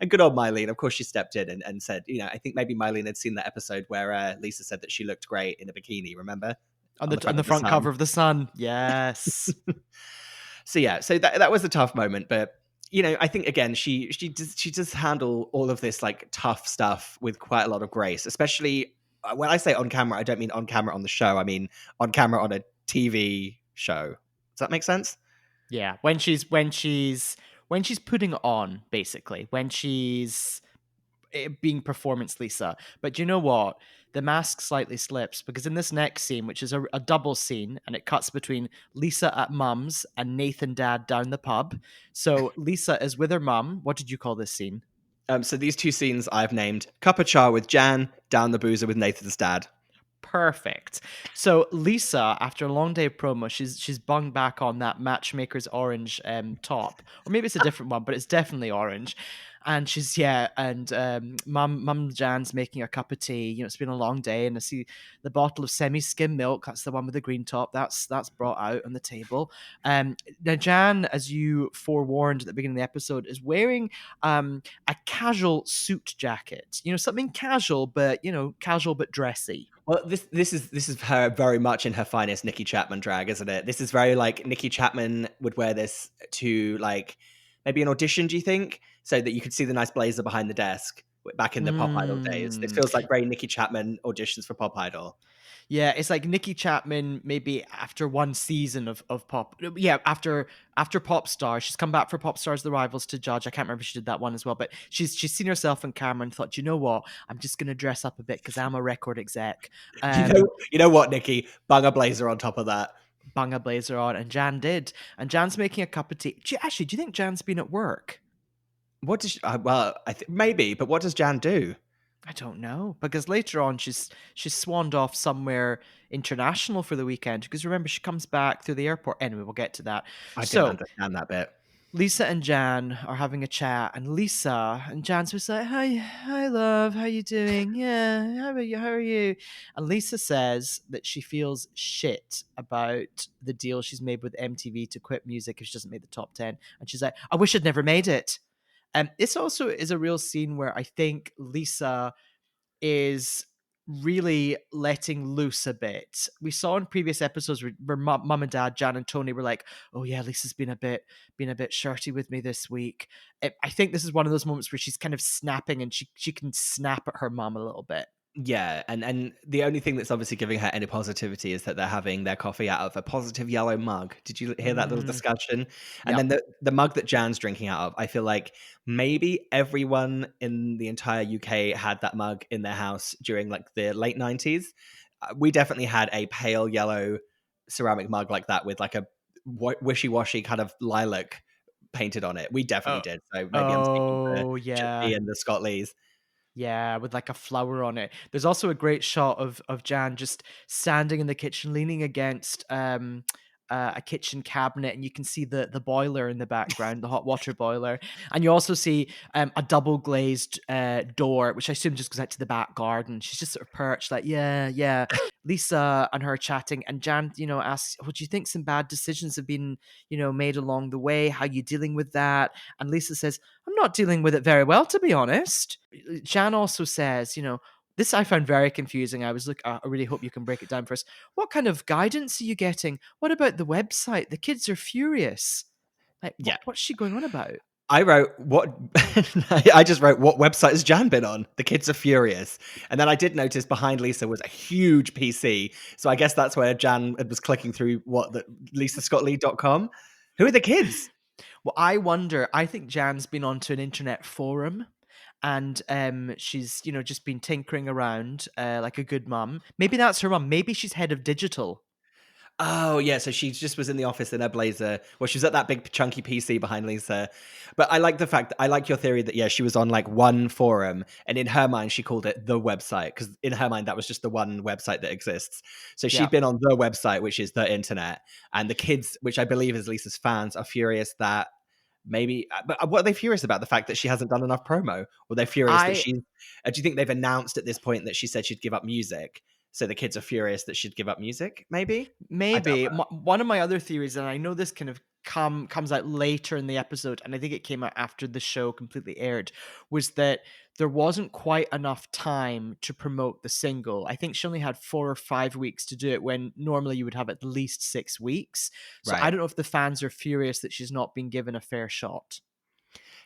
Speaker 5: And good old Mylene, of course, she stepped in and said, I think maybe Mylene had seen that episode where Lisa said that she looked great in a bikini, remember?
Speaker 4: On the front cover of The Sun. Yes.
Speaker 5: So that was a tough moment, but I think again she does handle all of this like tough stuff with quite a lot of grace, especially when I say on camera, I don't mean on camera on the show, I mean on camera on a TV show. Does that make sense?
Speaker 4: Yeah, when she's putting on, basically, when she's being performance Lisa. But you know what? The mask slightly slips, because in this next scene, which is a double scene, and it cuts between Lisa at mum's and Nathan dad down the pub. So Lisa is with her mum. What did you call this scene?
Speaker 5: So these two scenes I've named Cup of Char with Jan, Down the Boozer with Nathan's dad.
Speaker 4: Perfect. So Lisa, after a long day of promo, she's bunged back on that Matchmaker's orange top, or maybe it's a different one, but it's definitely orange. And she's mum Jan's making a cup of tea. It's been a long day, and I see the bottle of semi-skim milk. That's the one with the green top. That's brought out on the table. Now Jan, as you forewarned at the beginning of the episode, is wearing a casual suit jacket. Something casual, but casual but dressy.
Speaker 5: Well, this is her very much in her finest Nikki Chapman drag, isn't it? This is very like Nikki Chapman would wear this to like maybe an audition, do you think? So that you could see the nice blazer behind the desk back in the Pop Idol days. It feels like very Nikki Chapman auditions for Pop Idol.
Speaker 4: Yeah, it's like Nikki Chapman maybe after one season of Pop. Yeah, after Pop Stars. She's come back for Pop Stars The Rivals to judge. I can't remember if she did that one as well, but she's seen herself on camera and thought, you know what? I'm just going to dress up a bit because I'm a record exec.
Speaker 5: You know what, Nikki? Bang a blazer on top of that.
Speaker 4: Bang a blazer on, and Jan did. And Jan's making a cup of tea. Do you think Jan's been at work?
Speaker 5: What does maybe, but what does Jan do?
Speaker 4: I don't know, because later on she's swanned off somewhere international for the weekend, because remember she comes back through the airport. Anyway, we'll get to that.
Speaker 5: I don't understand that bit.
Speaker 4: Lisa and Jan are having a chat, and Lisa and Jan's was like, hi love, how you doing? Yeah, how are you? And Lisa says that she feels shit about the deal she's made with MTV to quit music if she doesn't make the top 10. And she's like, I wish I'd never made it. This also is a real scene where I think Lisa is really letting loose a bit. We saw in previous episodes where mum and dad, Jan and Tony, were like, oh yeah, Lisa's been a bit shirty with me this week. I think this is one of those moments where she's kind of snapping, and she can snap at her mum a little bit.
Speaker 5: Yeah, and the only thing that's obviously giving her any positivity is that they're having their coffee out of a positive yellow mug. Did you hear that little discussion? And then the mug that Jan's drinking out of, I feel like maybe everyone in the entire UK had that mug in their house during like the late 90s. We definitely had a pale yellow ceramic mug like that with like a wishy-washy kind of lilac painted on it. We definitely did. So maybe I'm speaking for Chippy and the Scott Lees.
Speaker 4: Yeah, with like a flower on it. There's also a great shot of Jan just standing in the kitchen, leaning against a kitchen cabinet, and you can see the boiler in the background, the hot water boiler. And you also see a double glazed door, which I assume just goes out to the back garden. She's just sort of perched like, yeah. Lisa and her chatting, and Jan, asks, what do you think some bad decisions have been, made along the way? How are you dealing with that? And Lisa says, I'm not dealing with it very well, to be honest. Jan also says, this I found very confusing. I really hope you can break it down for us. What kind of guidance are you getting? What about the website? The kids are furious. Like, what's she going on about?
Speaker 5: I wrote what I just wrote what website has Jan been on? The kids are furious. And then I did notice behind Lisa was a huge PC. So I guess that's where Jan was clicking through lisascottlee.com. Who are the kids?
Speaker 4: Well, I wonder. I think Jan's been onto an internet forum, and she's just been tinkering around like a good mum. Maybe that's her mum. Maybe she's head of digital.
Speaker 5: Oh, yeah. So she just was in the office in her blazer. Well, she was at that big chunky PC behind Lisa. But I like the fact, I like your theory that, yeah, she was on like one forum and in her mind, she called it the website because in her mind, that was just the one website that exists. So she'd
Speaker 4: Yeah.
Speaker 5: been on the website, which is the internet. And the kids, which I believe is Lisa's fans, are furious that maybe, but what are they furious about? The fact that she hasn't done enough promo? Or they're furious that she's, do you think they've announced at this point that she said she'd give up music? So the kids are furious that she'd give up music, maybe?
Speaker 4: Maybe. One of my other theories, and I know this kind of comes out later in the episode, and I think it came out after the show completely aired, was that there wasn't quite enough time to promote the single. I think she only had 4 or 5 weeks to do it when normally you would have at least 6 weeks. So
Speaker 5: Right.
Speaker 4: I don't know if the fans are furious that she's not been given a fair shot.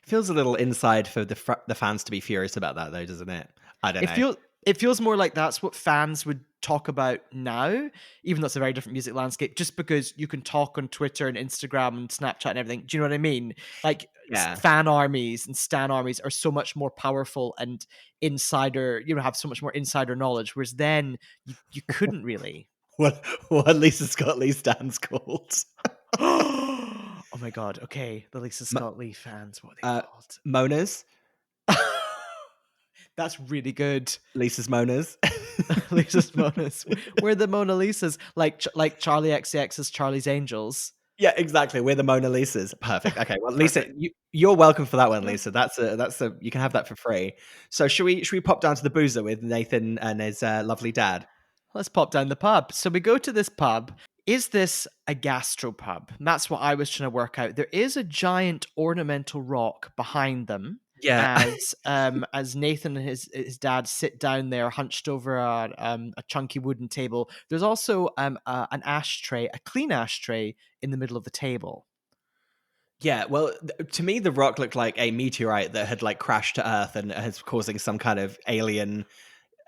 Speaker 5: Feels a little inside for the fans to be furious about that, though, doesn't it? I don't know.
Speaker 4: It feels more like that's what fans would talk about now, even though it's a very different music landscape, just because you can talk on Twitter and Instagram and Snapchat and everything. Do you know what I mean? Like fan armies and stan armies are so much more powerful and insider, have so much more insider knowledge, whereas then you couldn't really.
Speaker 5: What Lisa Scott Lee stands called?
Speaker 4: Oh my God. Okay. The Lisa Scott Lee fans. What are they called?
Speaker 5: Monas.
Speaker 4: That's really good.
Speaker 5: Lisa's Monas.
Speaker 4: Lisa's Monas. We're the Mona Lisas, like Charlie XCX's Charlie's Angels.
Speaker 5: Yeah, exactly. We're the Mona Lisas. Perfect. Okay. Well, Lisa, you're welcome for that one, Lisa. That's a you can have that for free. So should we pop down to the boozer with Nathan and his lovely dad?
Speaker 4: Let's pop down the pub. So we go to this pub. Is this a gastropub? And that's what I was trying to work out. There is a giant ornamental rock behind them.
Speaker 5: Yeah.
Speaker 4: As Nathan and his dad sit down there, hunched over a chunky wooden table. There's also an ashtray, a clean ashtray, in the middle of the table.
Speaker 5: Yeah, well, to me, the rock looked like a meteorite that had like crashed to Earth and is causing some kind of alien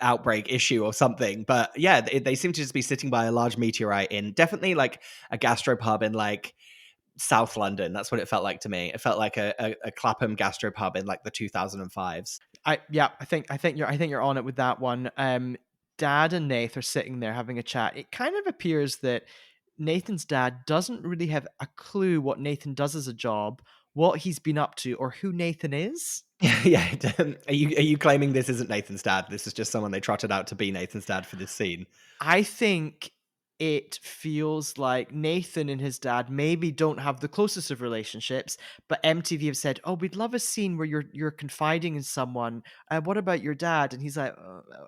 Speaker 5: outbreak issue or something. But yeah, they seem to just be sitting by a large meteorite in definitely like a gastropub in like South London. That's what it felt like to me. It felt like a Clapham gastropub in like the 2005s.
Speaker 4: I think you're on it with that one. Dad and Nath are sitting there having a chat. It kind of appears that Nathan's dad doesn't really have a clue what Nathan does as a job, what he's been up to, or who Nathan is.
Speaker 5: Yeah. Are you claiming this isn't Nathan's dad? This is just someone they trotted out to be Nathan's dad for this scene?
Speaker 4: I think it feels like Nathan and his dad maybe don't have the closest of relationships, but MTV have said, "Oh, we'd love a scene where you're confiding in someone. What about your dad?" And he's like,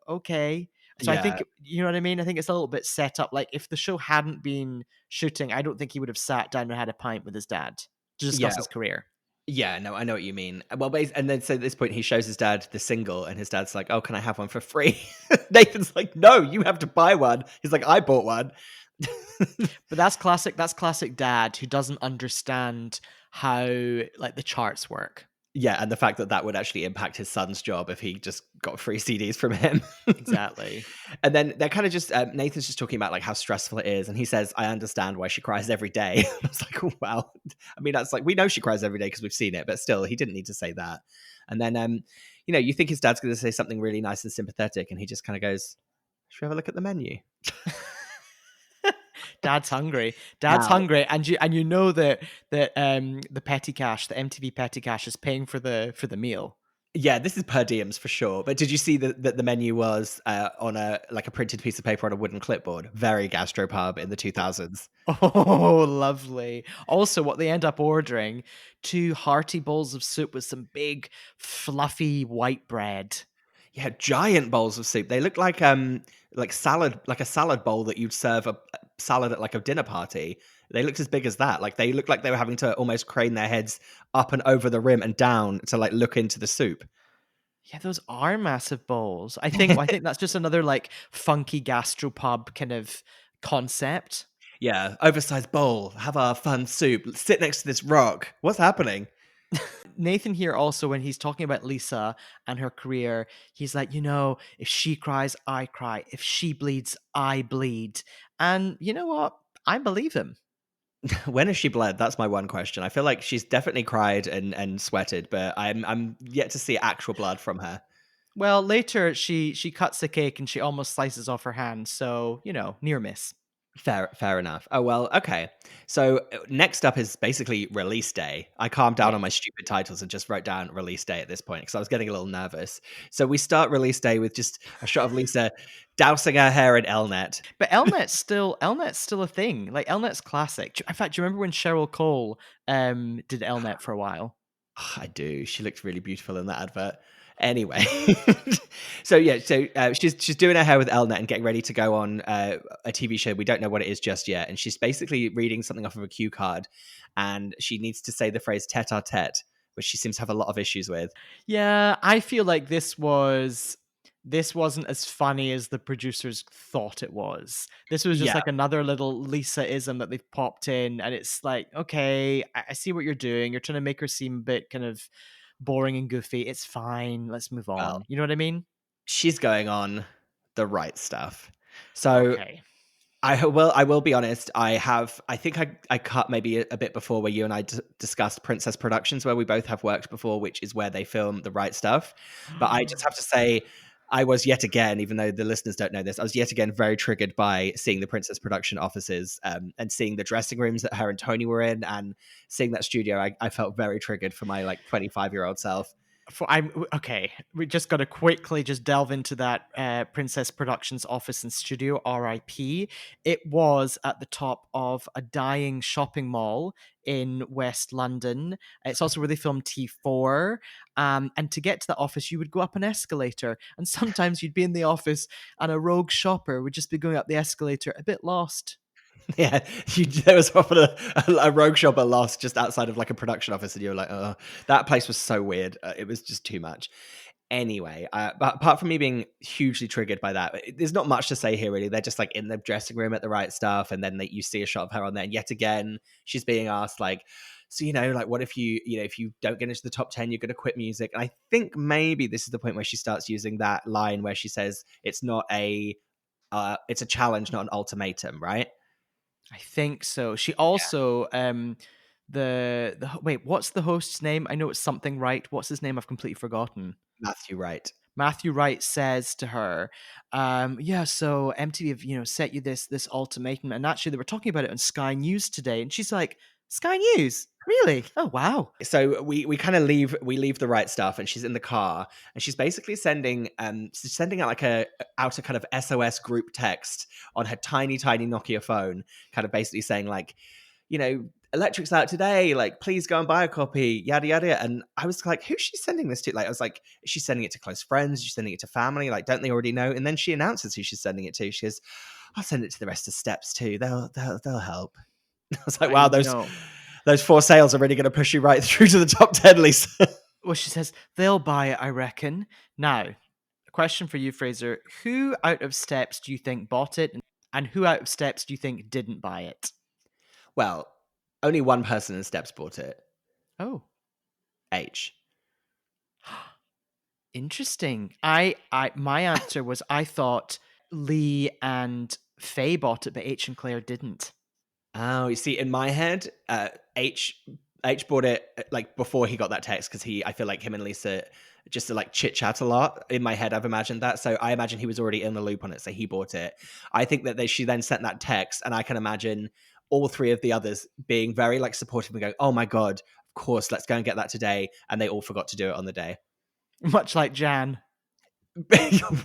Speaker 4: "Okay." So yeah. I think, you know what I mean? I think it's a little bit set up. Like if the show hadn't been shooting, I don't think he would have sat down and had a pint with his dad to discuss his career.
Speaker 5: Yeah, no, I know what you mean. Well, and then so at this point, he shows his dad the single, and his dad's like, "Oh, can I have one for free?" Nathan's like, "No, you have to buy one." He's like, "I bought one."
Speaker 4: But that's classic. That's classic dad who doesn't understand how like the charts work.
Speaker 5: Yeah, and the fact that would actually impact his son's job if he just got free CDs from him.
Speaker 4: Exactly.
Speaker 5: And then they're kind of just, Nathan's just talking about like how stressful it is. And he says, "I understand why she cries every day." I was like, oh, wow. I mean, that's like, we know she cries every day because we've seen it, but still, he didn't need to say that. And then, you think his dad's going to say something really nice and sympathetic. And he just kind of goes, "Should we have a look at the menu?"
Speaker 4: Dad's hungry. Dad's hungry, and you know that the petty cash, the MTV petty cash, is paying for the meal.
Speaker 5: Yeah, this is per diems for sure. But did you see that the menu was on a printed piece of paper on a wooden clipboard? Very gastropub in the 2000s.
Speaker 4: Oh, lovely. Also, what they end up ordering, 2 hearty bowls of soup with some big, fluffy white bread.
Speaker 5: Yeah, giant bowls of soup. They look like salad, like a salad bowl that you'd serve a salad at like a dinner party. They looked as big as that. Like they looked like they were having to almost crane their heads up and over the rim and down to like look into the soup.
Speaker 4: Yeah, those are massive bowls. I think that's just another like funky gastropub kind of concept.
Speaker 5: Yeah, oversized bowl. Have our fun soup. Sit next to this rock. What's happening?
Speaker 4: Nathan here also, when he's talking about Lisa and her career, he's like, if she cries, I cry. If she bleeds, I bleed. And you know what? I believe him.
Speaker 5: When has she bled? That's my one question. I feel like she's definitely cried and sweated, but I'm yet to see actual blood from her.
Speaker 4: Well, later she cuts the cake and she almost slices off her hand. So, near miss.
Speaker 5: Fair enough. Oh, well, okay. So next up is basically release day. I calmed down on my stupid titles and just wrote down release day at this point because I was getting a little nervous. So we start release day with just a shot of Lisa dousing her hair in Elnet.
Speaker 4: But Elnet's still a thing. Like, Elnet's classic. In fact, do you remember when Cheryl Cole did Elnet for a while?
Speaker 5: Oh, I do. She looked really beautiful in that advert. Anyway, so she's doing her hair with Elnet and getting ready to go on a TV show. We don't know what it is just yet, and she's basically reading something off of a cue card, and she needs to say the phrase "tete-a-tete," which she seems to have a lot of issues with.
Speaker 4: Yeah, I feel like this wasn't as funny as the producers thought it was. This was just like another little Lisa-ism that they've popped in, and it's like, okay, I see what you're doing. You're trying to make her seem a bit kind of boring and goofy. It's fine. Let's move on.
Speaker 5: Well,
Speaker 4: you know what I mean?
Speaker 5: She's going on the right stuff. So
Speaker 4: okay.
Speaker 5: I will be honest. I think I cut maybe a bit before where you and I discussed Princess Productions, where we both have worked before, which is where they film the right stuff. But I just have to say, I was yet again, even though the listeners don't know this, I was yet again very triggered by seeing the Princess Production offices and seeing the dressing rooms that her and Tony were in, and seeing that studio. I felt very triggered for my 25-year-old self.
Speaker 4: Okay, we just got to quickly just delve into that Princess Productions office and studio, RIP. It was at the top of a dying shopping mall in West London. It's also where they filmed T4. And to get to the office, you would go up an escalator. And sometimes you'd be in the office and a rogue shopper would just be going up the escalator a bit lost.
Speaker 5: Yeah, there was often a rogue shopper lost just outside of a production office, and you were like, oh, that place was so weird. It was just too much. Anyway, but apart from me being hugely triggered by that, there's not much to say here, really. They're just in the dressing room at the right stuff, and then you see a shot of her on there, and yet again, she's being asked, so, what if if you don't get into the top 10, you're going to quit music? And I think maybe this is the point where she starts using that line where she says it's a challenge, not an ultimatum, right?
Speaker 4: I think so. She also wait, what's the host's name? I know it's something Wright. What's his name? I've completely forgotten.
Speaker 5: Matthew Wright.
Speaker 4: Matthew Wright says to her, so MTV have set you this ultimatum, and actually they were talking about it on Sky News today, and she's like, Sky News? Really? Oh wow.
Speaker 5: So we kind of leave the right stuff, and she's in the car, and she's basically sending out out a kind of SOS group text on her tiny Nokia phone, kind of basically saying Electric's out today, please go and buy a copy, yada yada. And I was like, who's she sending this to? I was like, is she sending it to close friends? Is she sending it to family? Don't they already know? And then she announces who she's sending it to. She goes, I'll send it to the rest of Steps too. They'll help. I was like, wow, those 4 sales are really going to push you right through to the top 10, Lisa.
Speaker 4: Well, she says, they'll buy it, I reckon. Now, a question for you, Fraser. Who out of Steps do you think bought it? And who out of Steps do you think didn't buy it?
Speaker 5: Well, only one person in Steps bought it.
Speaker 4: Oh.
Speaker 5: H.
Speaker 4: Interesting. My answer was I thought Lee and Faye bought it, but H and Claire didn't.
Speaker 5: Oh, you see, in my head, H bought it before he got that text, because I feel like him and Lisa just to chit chat a lot. In my head, I've imagined that, so I imagine he was already in the loop on it, so he bought it. I think that she then sent that text, and I can imagine all 3 of the others being very supportive and going, "Oh my god, of course, let's go and get that today," and they all forgot to do it on the day.
Speaker 4: Much like Jan.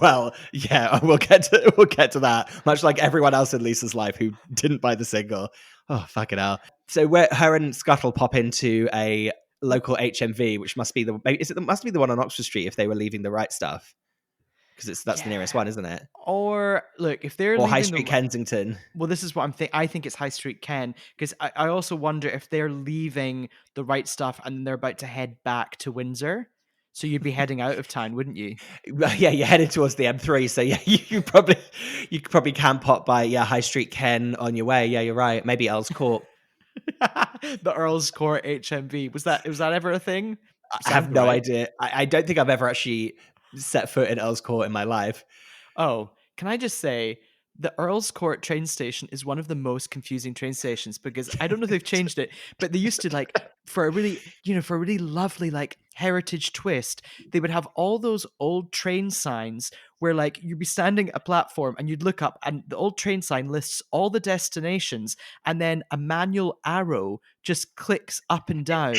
Speaker 5: Well, yeah, we'll get to that. Much like everyone else in Lisa's life who didn't buy the single. Oh, fucking hell. So where her and Scuttle pop into a local HMV, which must be the one on Oxford Street if they were leaving the right stuff, because that's the nearest one, isn't it?
Speaker 4: Or look, if they're leaving
Speaker 5: High Street Kensington.
Speaker 4: Well, this is what I think it's High Street Ken, because I also wonder if they're leaving the right stuff and they're about to head back to Windsor. So you'd be heading out of town, wouldn't you?
Speaker 5: Yeah, you're headed towards the M3. So yeah, you probably can pop by High Street Ken on your way. Yeah, you're right. Maybe Earl's Court.
Speaker 4: The Earl's Court HMV. Was that ever a thing?
Speaker 5: I have
Speaker 4: Sounded
Speaker 5: no
Speaker 4: right.
Speaker 5: idea. I don't think I've ever actually set foot in Earl's Court in my life.
Speaker 4: Oh, can I just say the Earl's Court train station is one of the most confusing train stations because I don't know if they've changed it, but they used to like for a really, for a really lovely like heritage twist, they would have all those old train signs where like you'd be standing at a platform and you'd look up and the old train sign lists all the destinations and then a manual arrow just clicks up and down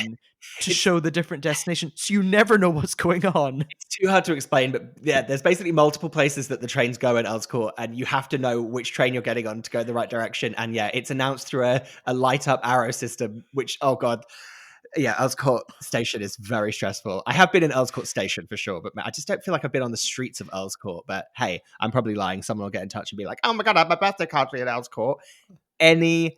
Speaker 4: to
Speaker 5: It's
Speaker 4: show the different destinations. So you never know what's going on.
Speaker 5: too hard to explain, but yeah, there's basically multiple places that the trains go in Earl's Court, and you have to know which train you're getting on to go in the right direction. And yeah, it's announced through a light up arrow system, which, oh God. Yeah, Earl's Court Station is very stressful. I have been in Earl's Court Station for sure, but I just don't feel like I've been on the streets of Earl's Court. But hey, I'm probably lying. Someone will get in touch and be like, oh my God, I have my birthday card for you in Earl's Court. Anyway,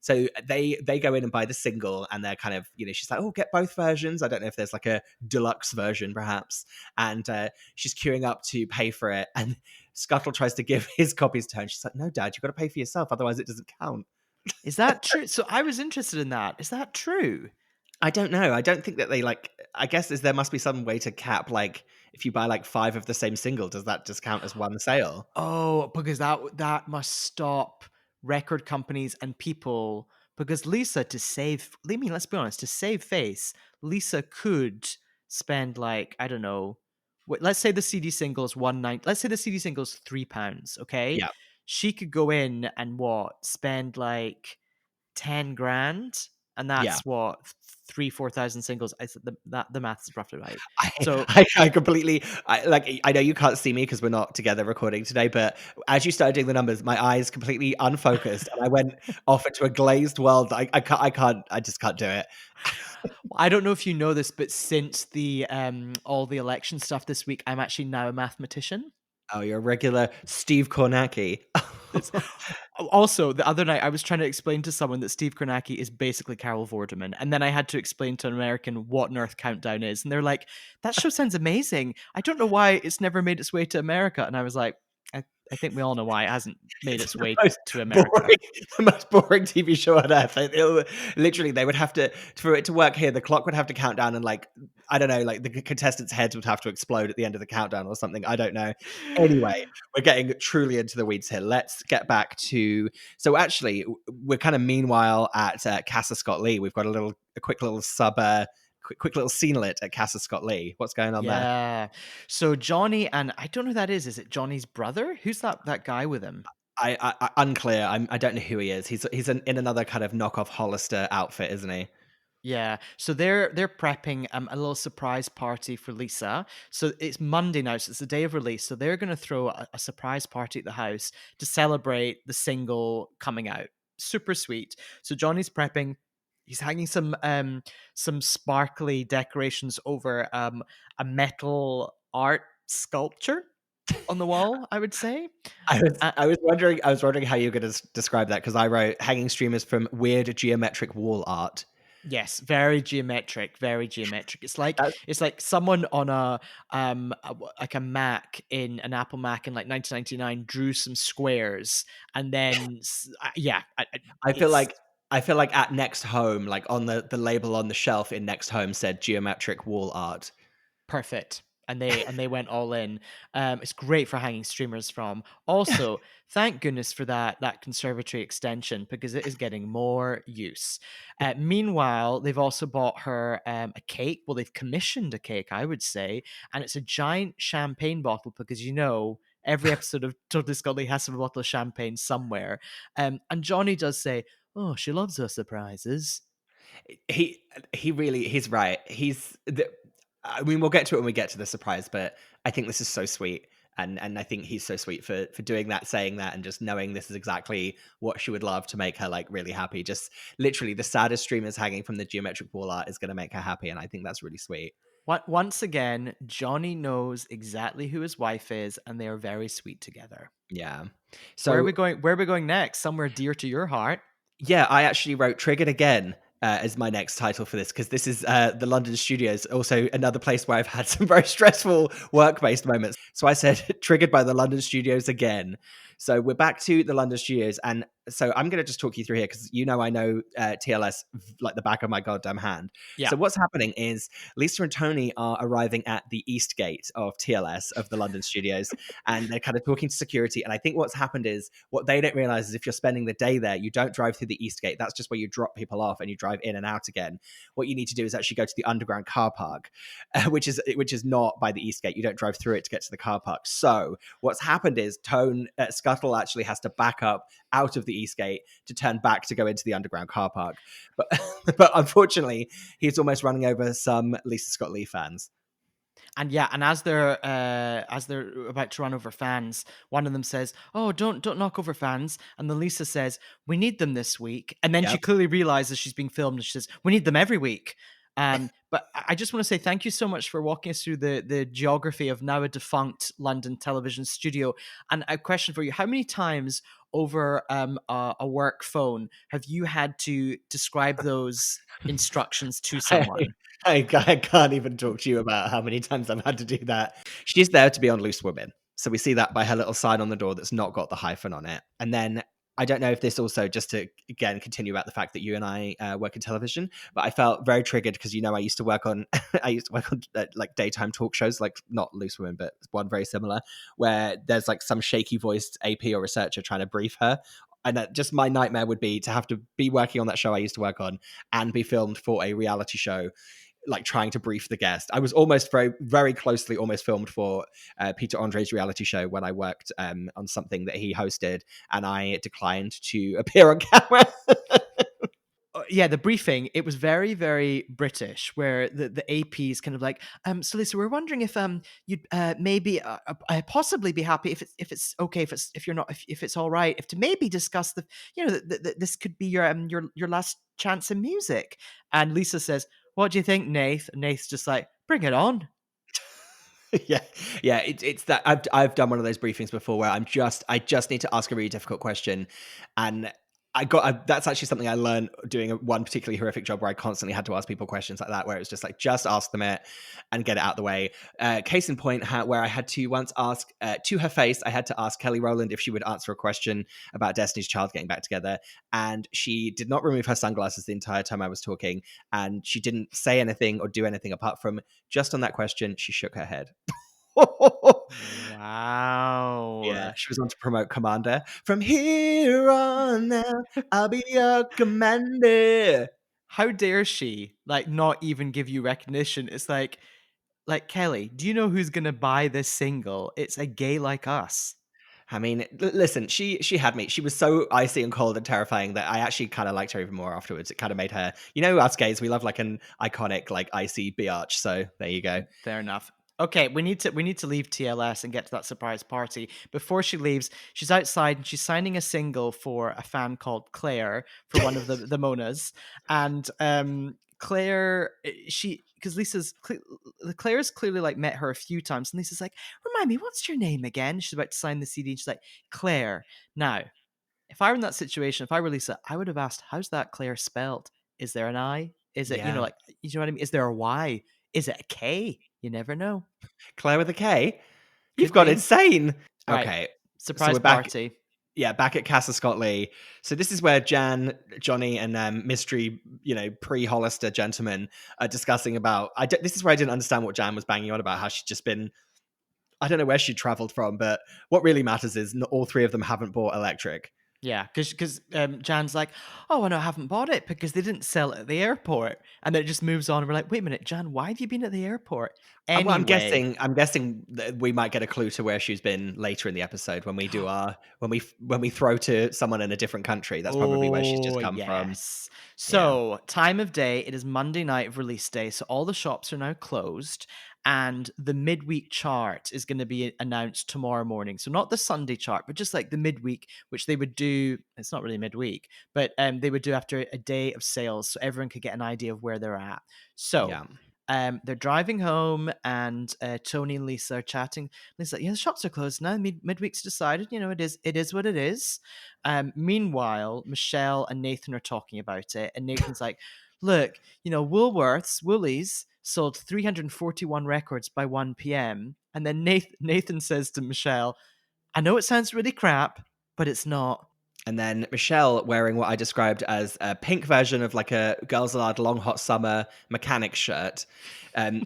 Speaker 5: so they go in and buy the single, and they're kind of, she's like, oh, get both versions. I don't know if there's like a deluxe version perhaps. And she's queuing up to pay for it. And Scuttle tries to give his copies to her. And she's like, no, Dad, you've got to pay for yourself. Otherwise it doesn't count.
Speaker 4: Is that true? So I was interested in that. Is that true?
Speaker 5: I don't know. I don't think that they I guess there must be some way to cap, like, if you buy like 5 of the same single, does that just count as one sale?
Speaker 4: Oh, because that must stop record companies and people. Because Lisa, let's be honest, to save face, Lisa could spend like, I don't know, let's say the CD single is let's say the CD single is £3, okay?
Speaker 5: Yeah.
Speaker 4: She could go in and spend like 10 grand, and that's what 3,000-4,000 singles. The maths is roughly right. So
Speaker 5: I completely I know you can't see me because we're not together recording today, but as you started doing the numbers, my eyes completely unfocused and I went off into a glazed world. I just can't do it.
Speaker 4: I don't know if you know this, but since the all the election stuff this week, I'm actually now a mathematician.
Speaker 5: Oh, you're a regular Steve Kornacki.
Speaker 4: Also, the other night I was trying to explain to someone that Steve Kornacki is basically Carol Vorderman, and then I had to explain to an American what on earth Countdown is, and they're like, "That show sounds amazing. I don't know why it's never made its way to America." And I was like, I think we all know why it hasn't made its way to America.
Speaker 5: The most boring TV show on earth. Literally, they would have to, for it to work here, the clock would have to count down and I don't know, the contestants' heads would have to explode at the end of the countdown or something. I don't know. Anyway, we're getting truly into the weeds here. Let's get back to, so actually, we're kind of meanwhile at Casa Scott Lee. We've got a quick little quick little scenelet at Casa Scott Lee. What's going on there?
Speaker 4: Yeah. So Johnny, and I don't know who that is. Is it Johnny's brother? Who's that guy with him?
Speaker 5: I unclear. I don't know who he is. He's in another kind of knockoff Hollister outfit, isn't he?
Speaker 4: Yeah. So they're prepping a little surprise party for Lisa. So it's Monday now, so it's the day of release. So they're going to throw a surprise party at the house to celebrate the single coming out. Super sweet. So Johnny's prepping. He's hanging some sparkly decorations over a metal art sculpture on the wall, I would say.
Speaker 5: I was wondering how you were going to describe that, because I wrote hanging streamers from weird geometric wall art.
Speaker 4: Yes, very geometric, very geometric. It's like someone on a Mac, in an Apple Mac in like 1999 drew some squares, and then
Speaker 5: I feel like at Next Home, like on the label on the shelf in Next Home said geometric wall art.
Speaker 4: Perfect. And they went all in. It's great for hanging streamers from. Also, thank goodness for that conservatory extension, because it is getting more use. Meanwhile, they've also bought her a cake. Well, they've commissioned a cake, I would say, and it's a giant champagne bottle, because every episode of Totally Scully has a bottle of champagne somewhere. And Johnny does say, "Oh, she loves her surprises."
Speaker 5: He's right. I mean, we'll get to it when we get to the surprise, but I think this is so sweet. And I think he's so sweet for doing that, saying that, and just knowing this is exactly what she would love to make her really happy. Just literally the saddest streamers hanging from the geometric wall art is going to make her happy. And I think that's really sweet.
Speaker 4: Once again, Johnny knows exactly who his wife is, and they are very sweet together.
Speaker 5: Yeah. So
Speaker 4: where are we going next? Somewhere dear to your heart.
Speaker 5: Yeah, I actually wrote Triggered Again as my next title for this, because this is the London studios, also another place where I've had some very stressful work-based moments. So I said, triggered by the London studios again. So we're back to the London studios, and so I'm going to just talk you through here because I know TLS like the back of my goddamn hand.
Speaker 4: Yeah.
Speaker 5: So what's happening is Lisa and Tony are arriving at the east gate of TLS, of the London studios, and they're kind of talking to security. And I think what's happened is, what they don't realize is, if you're spending the day there, you don't drive through the east gate. That's just where you drop people off and you drive in and out again. What you need to do is actually go to the underground car park, which is not by the east gate. You don't drive through it to get to the car park. So what's happened is Scuttle actually has to back up out of the east gate to turn back to go into the underground car park. But unfortunately, he's almost running over some Lisa Scott Lee fans.
Speaker 4: And as they're about to run over fans, one of them says, "Oh, don't knock over fans." And then Lisa says, "We need them this week." And then she clearly realizes she's being filmed, and she says, "We need them every week." But I just want to say thank you so much for walking us through the geography of now a defunct London television studio. And a question for you: how many times over a work phone have you had to describe those instructions to someone?
Speaker 5: I can't even talk to you about how many times I've had to do that. She's there to be on Loose Women. So we see that by her little sign on the door that's not got the hyphen on it. And then I don't know if this also, just to again continue about the fact that you and I work in television, but I felt very triggered because I used to work on like daytime talk shows, like not Loose Women, but one very similar, where there's like some shaky voiced AP or researcher trying to brief her. And just my nightmare would be to have to be working on that show I used to work on and be filmed for a reality show, like trying to brief the guest. I was almost very, very closely almost filmed for Peter Andre's reality show when I worked on something that he hosted, and I declined to appear on camera.
Speaker 4: Yeah, the briefing, it was very, very British, where the AP is kind of like, so Lisa, we're wondering if you'd maybe possibly be happy if it's okay, if it's all right, if to maybe discuss this could be your last chance in music. And Lisa says, "What do you think, Nath?" And Nath's just like, "Bring it on."
Speaker 5: yeah. It's that I've done one of those briefings before where I just need to ask a really difficult question, and that's actually something I learned doing one particularly horrific job where I constantly had to ask people questions like that, where it was just like, just ask them it and get it out the way. Case in point, where I had to once ask to her face, I had to ask Kelly Rowland if she would answer a question about Destiny's Child getting back together, and she did not remove her sunglasses the entire time I was talking, and she didn't say anything or do anything apart from just on that question, she shook her head.
Speaker 4: Wow.
Speaker 5: Yeah, she was on to promote Commander. From here on now, I'll be your commander.
Speaker 4: How dare she not even give you recognition? It's like Kelly, do you know who's gonna buy this single? It's a gay like us.
Speaker 5: I mean, listen, she had me. She was so icy and cold and terrifying that I actually kind of liked her even more afterwards. It kind of made her, us gays, we love like an iconic, like icy biatch. So there you go.
Speaker 4: Fair enough. Okay, we need to leave TLS and get to that surprise party. Before she leaves, she's outside and she's signing a single for a fan called Claire for one of the Monas. And Claire, because Claire's clearly like met her a few times, and Lisa's like, "Remind me, what's your name again?" She's about to sign the CD, and she's like, "Claire." Now, if I were in that situation, if I were Lisa, I would have asked, "How's that Claire spelled? Is there an I? Is it, you know what I mean? Is there a Y? Is it a K? You never know."
Speaker 5: Claire with a K? You've
Speaker 4: Could
Speaker 5: gone
Speaker 4: be.
Speaker 5: insane.
Speaker 4: Right.
Speaker 5: Okay.
Speaker 4: Surprise
Speaker 5: we're back-
Speaker 4: party.
Speaker 5: Yeah, back at Casa Scott Lee. So this is where Jan, Johnny, and mystery, pre-Hollister gentlemen are discussing about. This is where I didn't understand what Jan was banging on about. How she'd just been. I don't know where she travelled from, but what really matters is all three of them haven't bought electric.
Speaker 4: Yeah, because Jan's like, "Oh, I haven't bought it because they didn't sell it at the airport," and then it just moves on. And we're like, "Wait a minute, Jan, why have you been at the airport?" Anyway,
Speaker 5: Well, I'm guessing that we might get a clue to where she's been later in the episode when we do when we throw to someone in a different country. That's probably where she's just come from.
Speaker 4: So, time of day, it is Monday night of release day, so all the shops are now closed, and the midweek chart is going to be announced tomorrow morning. So not the Sunday chart, but just like the midweek, which they would do. It's not really midweek, but they would do after a day of sales, so everyone could get an idea of where they're at. So.
Speaker 5: Yeah.
Speaker 4: They're driving home, and Tony and Lisa are chatting. Lisa's like, "Yeah, the shops are closed now. Midweek's decided. It is what it is." Meanwhile, Michelle and Nathan are talking about it, and Nathan's like, "Look, Woolies sold 341 records by 1 p.m." And then Nathan says to Michelle, "I know it sounds really crap, but it's not."
Speaker 5: And then Michelle wearing what I described as a pink version of like a Girls Aloud Long Hot Summer mechanic shirt. Um,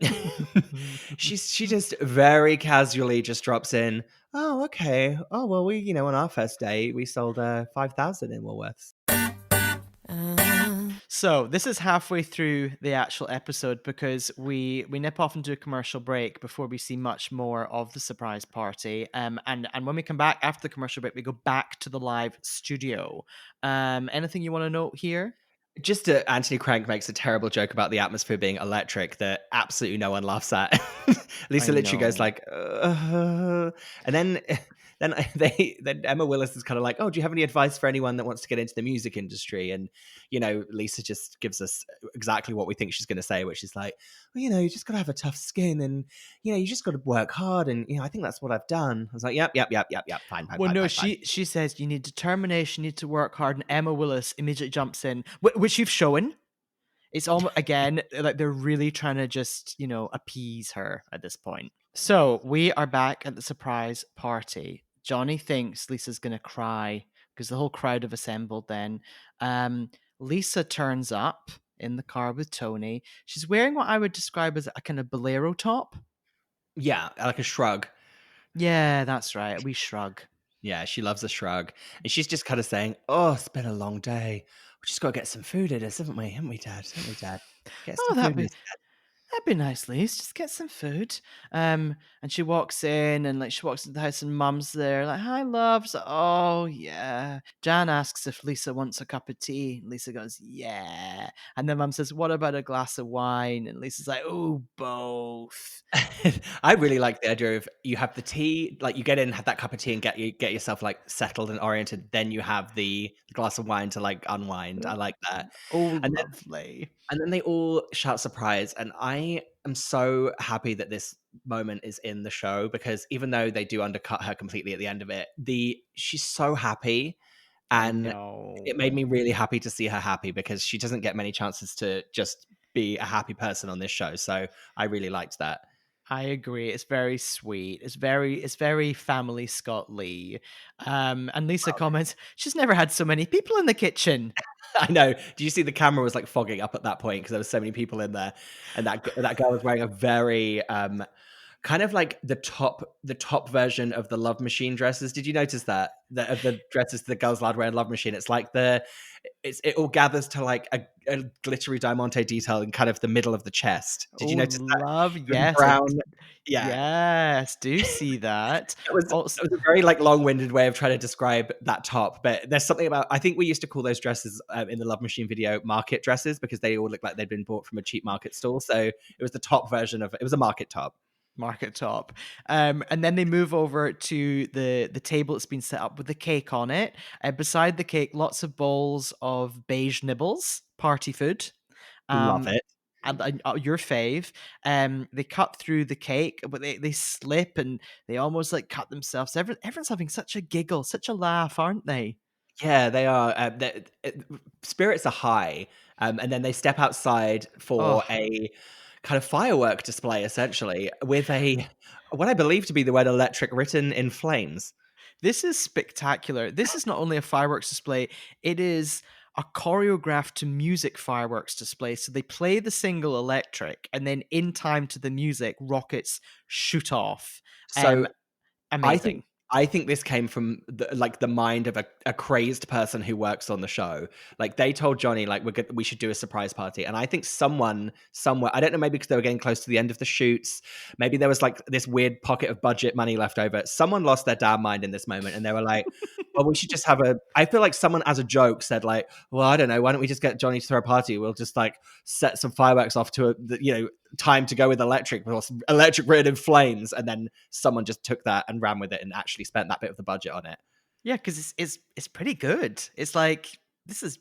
Speaker 5: she just very casually just drops in, oh, okay. Oh, well, we, on our first date, we sold 5,000 in Woolworths.
Speaker 4: So this is halfway through the actual episode because we nip off into a commercial break before we see much more of the surprise party. And when we come back after the commercial break, we go back to the live studio. Anything you want to note here?
Speaker 5: Just Anthony Crank makes a terrible joke about the atmosphere being electric that absolutely no one laughs at. Lisa literally goes like, and then Emma Willis is kind of like, oh, do you have any advice for anyone that wants to get into the music industry? And Lisa just gives us exactly what we think she's going to say, which is like, well, you just got to have a tough skin, and you just got to work hard, and I think that's what I've done. I was like, yep, fine.
Speaker 4: Well, no,
Speaker 5: fine.
Speaker 4: she says you need determination, you need to work hard, and Emma Willis immediately jumps in, which you've shown. It's almost again like they're really trying to just appease her at this point. So we are back at the surprise party. Johnny thinks Lisa's gonna cry because the whole crowd have assembled. Then Lisa turns up in the car with Tony. She's wearing what I would describe as a kind of bolero top.
Speaker 5: Yeah, like a shrug.
Speaker 4: Yeah, that's right. A wee shrug.
Speaker 5: Yeah, she loves a shrug. And she's just kind of saying, oh, it's been a long day. We just got to get some food in us, haven't we? Haven't we, Dad? Get some food in us, Dad.
Speaker 4: That'd be nice, Lise. Just get some food. And she walks in, and she walks into the house, and Mum's there, like, "Hi, love." So, oh yeah. Jan asks if Lisa wants a cup of tea. Lisa goes, "Yeah." And then Mum says, "What about a glass of wine?" And Lisa's like, "Oh, both."
Speaker 5: I really like the idea of you have the tea, like you get in, have that cup of tea, and get yourself like settled and oriented. Then you have the glass of wine to like unwind. I like that.
Speaker 4: Oh,
Speaker 5: and
Speaker 4: lovely.
Speaker 5: And then they all shout surprise. And I am so happy that this moment is in the show, because even though they do undercut her completely at the end of it, she's so happy. And it made me really happy to see her happy, because she doesn't get many chances to just be a happy person on this show. So I really liked that.
Speaker 4: I agree. It's very sweet. It's very family Scott Lee. And Lisa comments, she's never had so many people in the kitchen.
Speaker 5: I know. Do you see the camera was like fogging up at that point because there were so many people in there, and that girl was wearing a very kind of like the top version of the Love Machine dresses. Did you notice that of the dresses the girls allowed wear in Love Machine? It's like it all gathers to like a glittery diamante detail in kind of the middle of the chest. Did you notice that?
Speaker 4: Love, yes,
Speaker 5: brown.
Speaker 4: Yeah. Yes, do see that.
Speaker 5: It was a very like long-winded way of trying to describe that top, but there's something about, I think we used to call those dresses in the Love Machine video market dresses, because they all look like they'd been bought from a cheap market stall. So it was the top version of it. Was a market top.
Speaker 4: And then they move over to the table that's been set up with the cake on it. Beside the cake, lots of bowls of beige nibbles, party food.
Speaker 5: Love it.
Speaker 4: And your fave. They cut through the cake, but they slip and they almost like cut themselves. Everyone's having such a giggle, such a laugh, aren't they?
Speaker 5: Yeah, they are. Spirits are high, and then they step outside for a kind of firework display, essentially, with what I believe to be the word electric written in flames.
Speaker 4: This is spectacular. This is not only a fireworks display, it is a choreographed to music fireworks display. So they play the single Electric, and then in time to the music, rockets shoot off.
Speaker 5: So
Speaker 4: amazing.
Speaker 5: I think this came from the mind of a crazed person who works on the show. Like, they told Johnny, like, we should do a surprise party. And I think someone somewhere, I don't know, maybe because they were getting close to the end of the shoots, maybe there was like this weird pocket of budget money left over. Someone lost their damn mind in this moment, and they were like, well, we should just have I feel like someone as a joke said like, well, I don't know, why don't we just get Johnny to throw a party? We'll just like set some fireworks off to time to go with electric written in flames. And then someone just took that and ran with it and actually spent that bit of the budget on it.
Speaker 4: Yeah, because it's pretty good. It's like, this is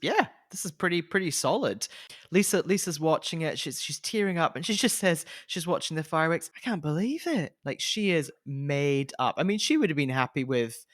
Speaker 4: this is pretty solid. Lisa's watching it. She's tearing up, and she just says she's watching the fireworks. I can't believe it. Like, she is made up. I mean, she would have been happy with,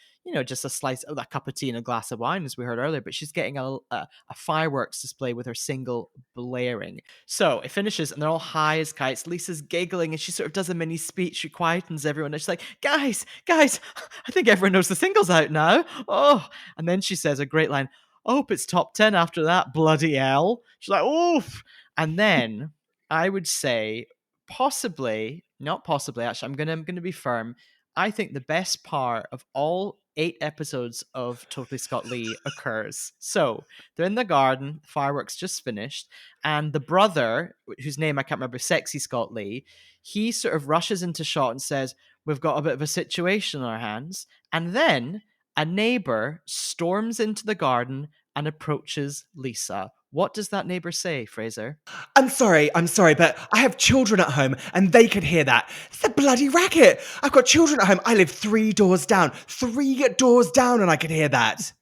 Speaker 4: just a slice of a cup of tea and a glass of wine, as we heard earlier, but she's getting a fireworks display with her single blaring. So it finishes, and they're all high as kites. Lisa's giggling, and she sort of does a mini speech. She quietens everyone, and she's like, guys, I think everyone knows the single's out now. Oh, and then she says a great line, I hope it's top 10 after that, bloody hell. She's like, oof. And then I would say not possibly, actually, I'm gonna be firm. I think the best part of all 8 episodes of Totally Scott Lee occurs. So they're in the garden, fireworks just finished, and the brother, whose name I can't remember, Sexy Scott Lee, he sort of rushes into shot and says, we've got a bit of a situation on our hands. And then a neighbor storms into the garden and approaches Lisa. What does that neighbor say, Fraser?
Speaker 5: I'm sorry, but I have children at home and they could hear that. It's a bloody racket. I've got children at home. I live 3 doors down. 3 doors down, and I could hear that.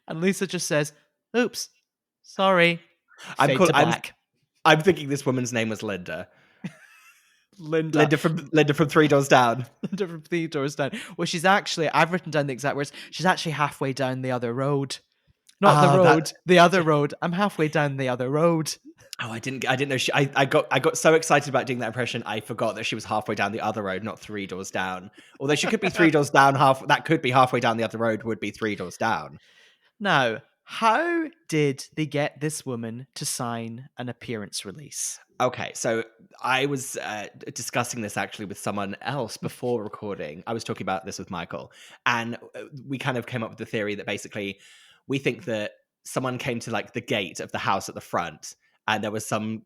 Speaker 4: And Lisa just says, oops, sorry.
Speaker 5: I'm
Speaker 4: black.
Speaker 5: I'm thinking this woman's name was Linda.
Speaker 4: Linda
Speaker 5: from 3 doors down.
Speaker 4: Linda from 3 doors down. Well, she's actually, I've written down the exact words, she's actually halfway down the other road. Not the road, the other road. I'm halfway down the other road. Oh,
Speaker 5: I didn't know I got so excited about doing that impression, I forgot that she was halfway down the other road, not 3 doors down. Although she could be 3 doors down, that could be halfway down the other road, would be 3 doors down.
Speaker 4: Now, how did they get this woman to sign an appearance release?
Speaker 5: Okay, so I was discussing this actually with someone else before recording. I was talking about this with Michael, and we kind of came up with the theory that basically we think that someone came to like the gate of the house at the front, and there was some,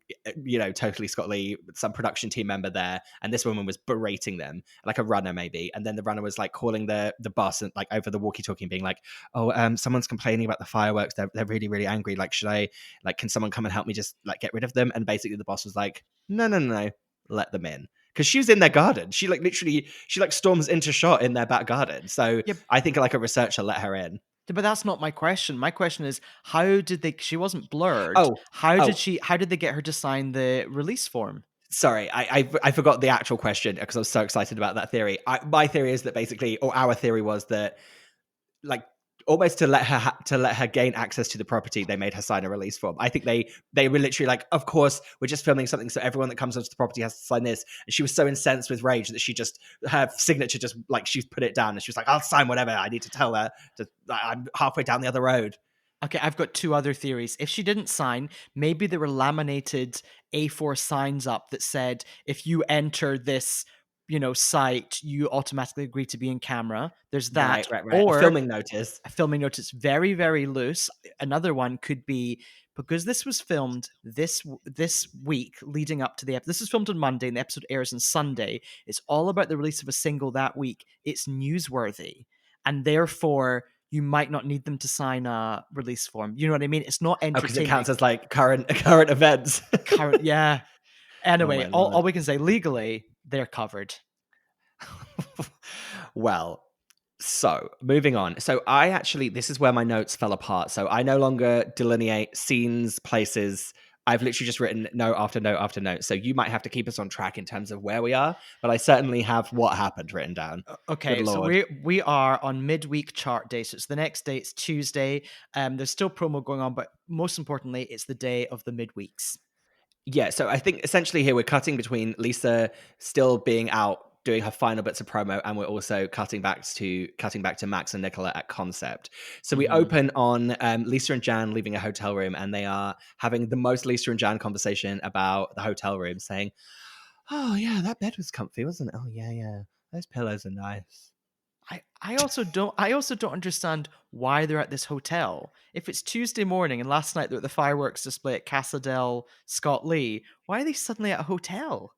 Speaker 5: Totally Scott Lee, some production team member there, and this woman was berating them, like a runner maybe, and then the runner was like calling the boss and like over the walkie-talkie and being like, oh, someone's complaining about the fireworks, they're really, really angry, like, can someone come and help me just like get rid of them? And basically the boss was like, no, let them in. Because she was in their garden. She like literally, storms into shot in their back garden. So yep. I think like a researcher let her in.
Speaker 4: But that's not my question. My question is, how did they? She wasn't blurred. How did they get her to sign the release form?
Speaker 5: Sorry, I forgot the actual question because I was so excited about that theory. My theory is that basically, or our theory was that, like, almost to let her gain access to the property, they made her sign a release form. I think they were literally like, of course, we're just filming something, so everyone that comes onto the property has to sign this. And she was so incensed with rage that her signature just like she's put it down, and she was like, I'll sign whatever. I need to tell her I'm halfway down the other road.
Speaker 4: Okay, I've got 2 other theories. If she didn't sign, maybe there were laminated A4 signs up that said, if you enter this site, you automatically agree to be in camera. There's that.
Speaker 5: Right. Or a filming notice.
Speaker 4: A filming notice, very, very loose. Another one could be, because this was filmed this week leading up to the episode. This was filmed on Monday and the episode airs on Sunday. It's all about the release of a single that week. It's newsworthy. And therefore, you might not need them to sign a release form. You know what I mean? It's not entertaining.
Speaker 5: Because it counts as like current events.
Speaker 4: Yeah. Anyway, all we can say legally, they're covered.
Speaker 5: Well, so moving on. So this is where my notes fell apart. So I no longer delineate scenes, places. I've literally just written note after note after note. So you might have to keep us on track in terms of where we are, but I certainly have what happened written down.
Speaker 4: Okay, so we are on midweek chart day. So it's the next day, it's Tuesday. There's still promo going on, but most importantly, it's the day of the midweeks.
Speaker 5: Yeah, so I think essentially here we're cutting between Lisa still being out doing her final bits of promo, and we're also cutting back to Max and Nicola at Concept. So we open on Lisa and Jan leaving a hotel room, and they are having the most Lisa and Jan conversation about the hotel room, saying, "Oh yeah, that bed was comfy, wasn't it? Oh yeah, those pillows are nice."
Speaker 4: I also don't understand why they're at this hotel. If it's Tuesday morning and last night they were at the fireworks display at Casa del Scott Lee, why are they suddenly at a hotel?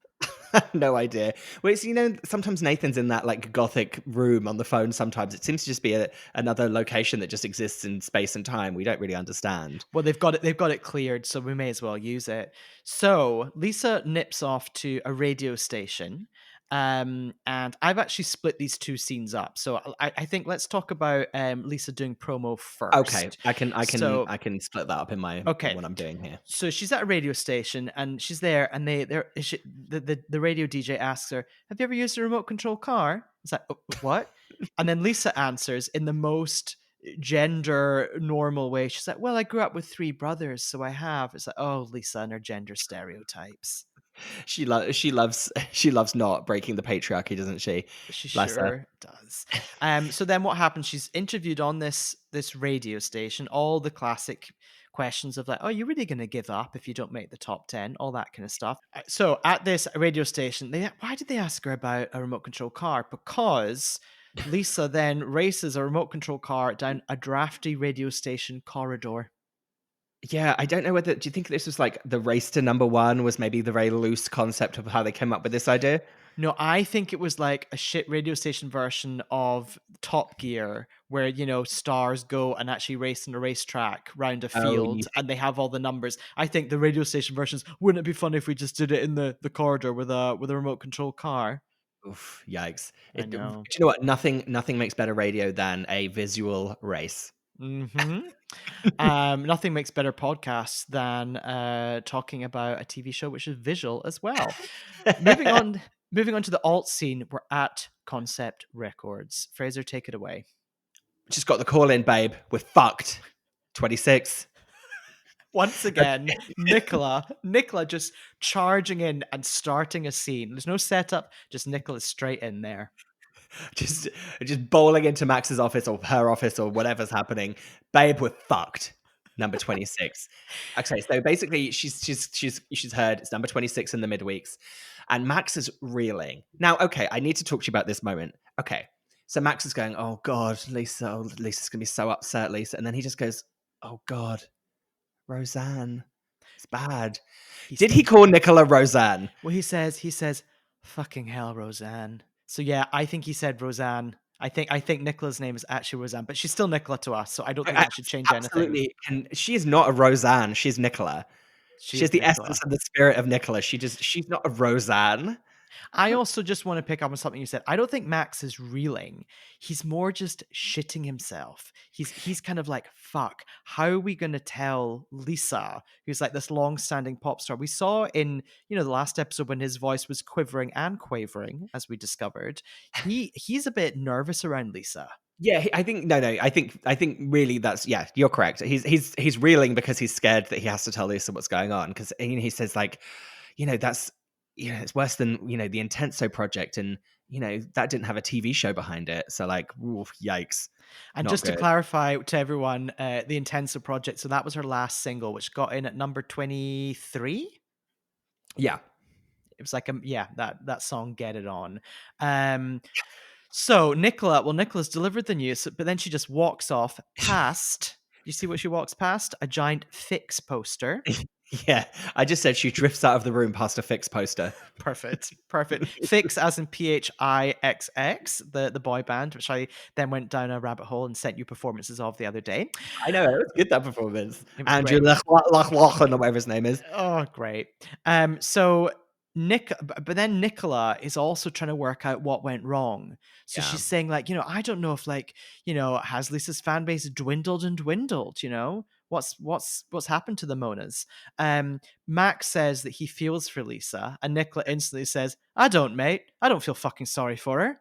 Speaker 5: No idea. Well, it's, sometimes Nathan's in that like gothic room on the phone. Sometimes it seems to just be another location that just exists in space and time. We don't really understand.
Speaker 4: Well, they've got it cleared, so we may as well use it. So Lisa nips off to a radio station, And I've actually split these two scenes up. So I think let's talk about Lisa doing promo first.
Speaker 5: Okay, I
Speaker 4: So
Speaker 5: can split that up in my
Speaker 4: Okay.
Speaker 5: what I'm doing here.
Speaker 4: so she's at a radio station and she's there, and the radio DJ asks her, "Have you ever used a remote control car?" It's like, "Oh, what?" And then Lisa answers in the most gender normal way. She's like, "Well, I grew up with 3 brothers, so I have." It's like, oh, Lisa and her gender stereotypes.
Speaker 5: She loves not breaking the patriarchy, doesn't she?
Speaker 4: She
Speaker 5: Bless her.
Speaker 4: sure does. So then what happens? She's interviewed on this radio station. All the classic questions of like, "Oh, you're really going to give up if you don't make the top 10?" All that kind of stuff. So at this radio station, why did they ask her about a remote control car? Because Lisa then races a remote control car down a drafty radio station corridor.
Speaker 5: Yeah, I don't know whether. Do you think this was like the race to number one was maybe the very loose concept of how they came up with this idea?
Speaker 4: No, I think it was like a shit radio station version of Top Gear, where, stars go and actually race in a racetrack round a field, and they have all the numbers. I think the radio station versions, wouldn't it be funny if we just did it in the corridor with a remote control car?
Speaker 5: Oof, yikes.
Speaker 4: I know.
Speaker 5: Do you know what? Nothing makes better radio than a visual race.
Speaker 4: Mm-hmm. Nothing makes better podcasts than talking about a TV show which is visual as well. Moving on to the alt scene, we're at Concept Records. Fraser, take it away.
Speaker 5: Just got the call in, babe. We're fucked. 26.
Speaker 4: Once again, Nicola just charging in and starting a scene. There's no setup, just Nicola straight in there.
Speaker 5: Just bowling into Max's office or her office or whatever's happening. Babe, we're fucked. Number 26. Okay, so basically she's heard it's number 26 in the midweeks, and Max is reeling. Now, okay, I need to talk to you about this moment. Okay, so Max is going, "Oh God, Lisa, Lisa's gonna be so upset, Lisa," and then he just goes, "Oh God, Roseanne, it's bad." Did he call Nicola Roseanne?
Speaker 4: Well, he says, "Fucking hell, Roseanne." So yeah, I think he said Roseanne. I think Nicola's name is actually Roseanne, but she's still Nicola to us, so I don't think that should change anything.
Speaker 5: Absolutely, and she is not a Roseanne. She's Nicola. She has the essence and the spirit of Nicola. She's not a Roseanne.
Speaker 4: I also just want to pick up on something you said. I don't think Max is reeling. He's more just shitting himself. He's kind of like, fuck, how are we going to tell Lisa, who's like this long-standing pop star? We saw in, the last episode when his voice was quivering and quavering, as we discovered. He's a bit nervous around Lisa.
Speaker 5: Yeah, I think no. I think really that's you're correct. He's reeling because he's scared that he has to tell Lisa what's going on, because he says like, that's it's worse than the Intenso project, and that didn't have a TV show behind it. So like, oof, yikes.
Speaker 4: And just to clarify to everyone, the Intenso project. So that was her last single, which got in at number 23.
Speaker 5: Yeah,
Speaker 4: it was like that song "Get It On." So Nicola's delivered the news, but then she just walks off past. You see what she walks past? A giant Fix poster.
Speaker 5: Yeah, I just said she drifts out of the room past a Fix poster.
Speaker 4: Perfect. Fix as in PHIXX, the boy band, which I then went down a rabbit hole and sent you performances of the other day.
Speaker 5: I know, it was good, that performance. Andrew Lach, or whatever his name is.
Speaker 4: Oh, great. But then Nicola is also trying to work out what went wrong. So she's saying like, I don't know if has Lisa's fan base dwindled and dwindled, what's happened to the Monas? Max says that he feels for Lisa, and Nicola instantly says, "I don't, mate. I don't feel fucking sorry for her.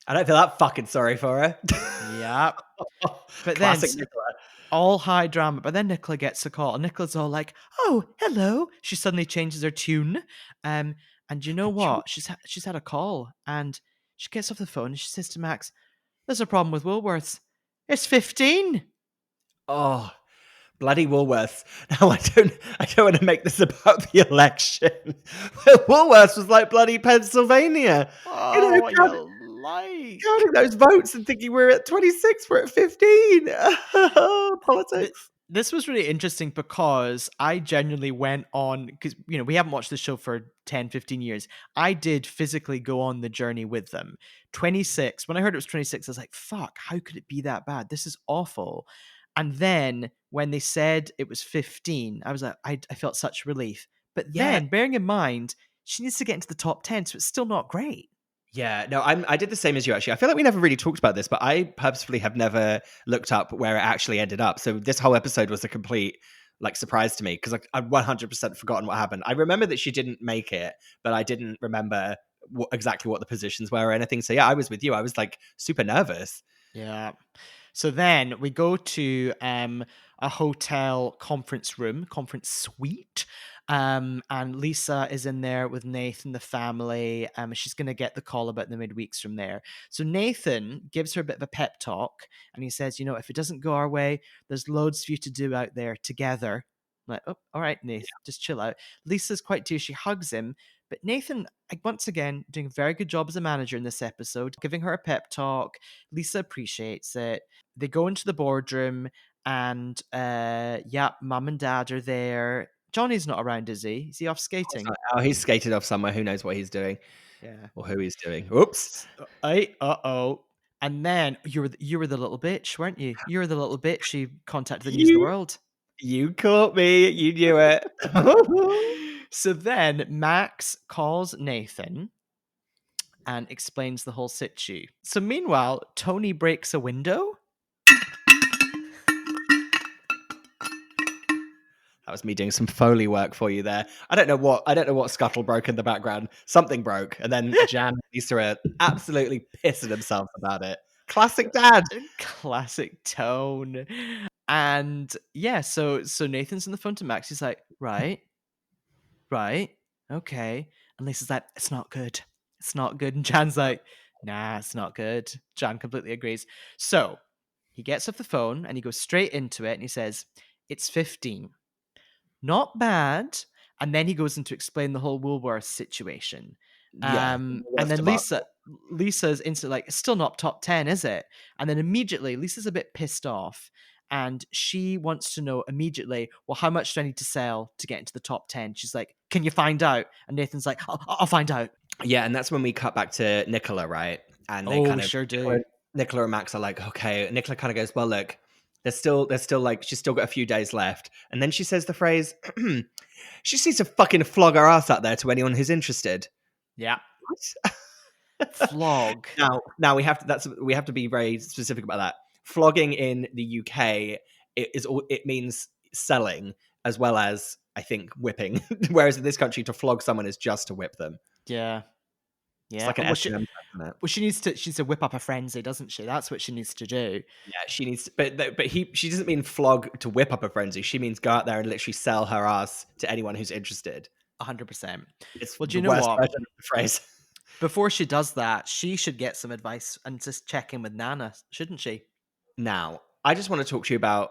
Speaker 5: I don't feel that fucking sorry for her."
Speaker 4: Yeah. But
Speaker 5: Classic
Speaker 4: then
Speaker 5: Nicola.
Speaker 4: All high drama, but then Nicola gets a call, and Nicola's all like, "Oh, hello." She suddenly changes her tune, and you know what? She's had a call, and she gets off the phone and she says to Max, "There's a problem with Woolworths. It's 15."
Speaker 5: Oh, bloody Woolworths! Now I don't want to make this about the election, but Woolworths was like bloody Pennsylvania.
Speaker 4: Oh,
Speaker 5: counting those votes and thinking we're at 26, we're at 15. Politics.
Speaker 4: This was really interesting because I genuinely went on, because we haven't watched the show for 10, 15 years. I did physically go on the journey with them. 26, when I heard it was 26, I was like, fuck, how could it be that bad? This is awful. And then when they said it was 15, I was like, I felt such relief. But then, bearing in mind, she needs to get into the top 10, so it's still not great.
Speaker 5: Yeah, no, I did the same as you actually. I feel like we never really talked about this, but I purposefully have never looked up where it actually ended up. So this whole episode was a complete like surprise to me because I'd 100% forgotten what happened. I remember that she didn't make it, but I didn't remember exactly what the positions were or anything. So yeah, I was with you. I was like super nervous.
Speaker 4: Yeah. So then we go to a hotel conference room, conference suite. And Lisa is in there with Nathan, the family. She's going to get the call about the midweeks from there. So Nathan gives her a bit of a pep talk and he says, you know, if it doesn't go our way, there's loads for you to do out there together. I'm like, oh, all right, Nathan, just chill out. Lisa's quite too. She hugs him. But Nathan, once again, doing a very good job as a manager in this episode, giving her a pep talk. Lisa appreciates it. They go into the boardroom and yeah, mum and dad are there. Johnny's not around, is he? Is he off skating?
Speaker 5: Oh, he's skated off somewhere. Who knows what he's doing?
Speaker 4: Yeah.
Speaker 5: Or who he's doing. Oops.
Speaker 4: Uh-oh. And then you were the little bitch, weren't you? You were the little bitch. She contacted the News of the World.
Speaker 5: You caught me. You knew it.
Speaker 4: So then Max calls Nathan and explains the whole situ. So meanwhile, Tony breaks a window.
Speaker 5: That was me doing some Foley work for you there. I don't know what scuttle broke in the background. Something broke, and then Jan and Lisa are absolutely pissing themselves about it. Classic dad.
Speaker 4: Classic tone. And yeah, so Nathan's on the phone to Max. He's like, right, okay. And Lisa's like, it's not good. It's not good. And Jan's like, nah, it's not good. Jan completely agrees. So he gets off the phone and he goes straight into it and he says, it's 15. Not bad. And then he goes in to explain the whole Woolworths situation. And then Lisa's instantly like, it's still not top 10, is it? And then immediately Lisa's a bit pissed off and she wants to know immediately, well, how much do I need to sell to get into the top 10? She's like, can you find out? And Nathan's like, I'll find out.
Speaker 5: Yeah, and that's when we cut back to Nicola, right? And they kind of
Speaker 4: sure do.
Speaker 5: Nicola and Max are like, okay. Nicola kind of goes, well, look, there's still like, she's still got a few days left. And then she says the phrase, she needs to fucking flog her ass out there to anyone who's interested.
Speaker 4: Yeah. Flog.
Speaker 5: Now we have to be very specific about that. Flogging in the UK it means selling as well as I think whipping. Whereas in this country to flog someone is just to whip them.
Speaker 4: Yeah.
Speaker 5: It's like an S&M, isn't it?
Speaker 4: Well, she needs to whip up a frenzy, doesn't she? That's what she needs to do.
Speaker 5: Yeah, she needs to, she doesn't mean flog to whip up a frenzy. She means go out there and literally sell her ass to anyone who's interested.
Speaker 4: 100%.
Speaker 5: It's
Speaker 4: well, do you
Speaker 5: the
Speaker 4: know
Speaker 5: worst
Speaker 4: what?
Speaker 5: version of the phrase.
Speaker 4: Before she does that, she should get some advice and just check in with Nana, shouldn't she?
Speaker 5: Now, I just want to talk to you about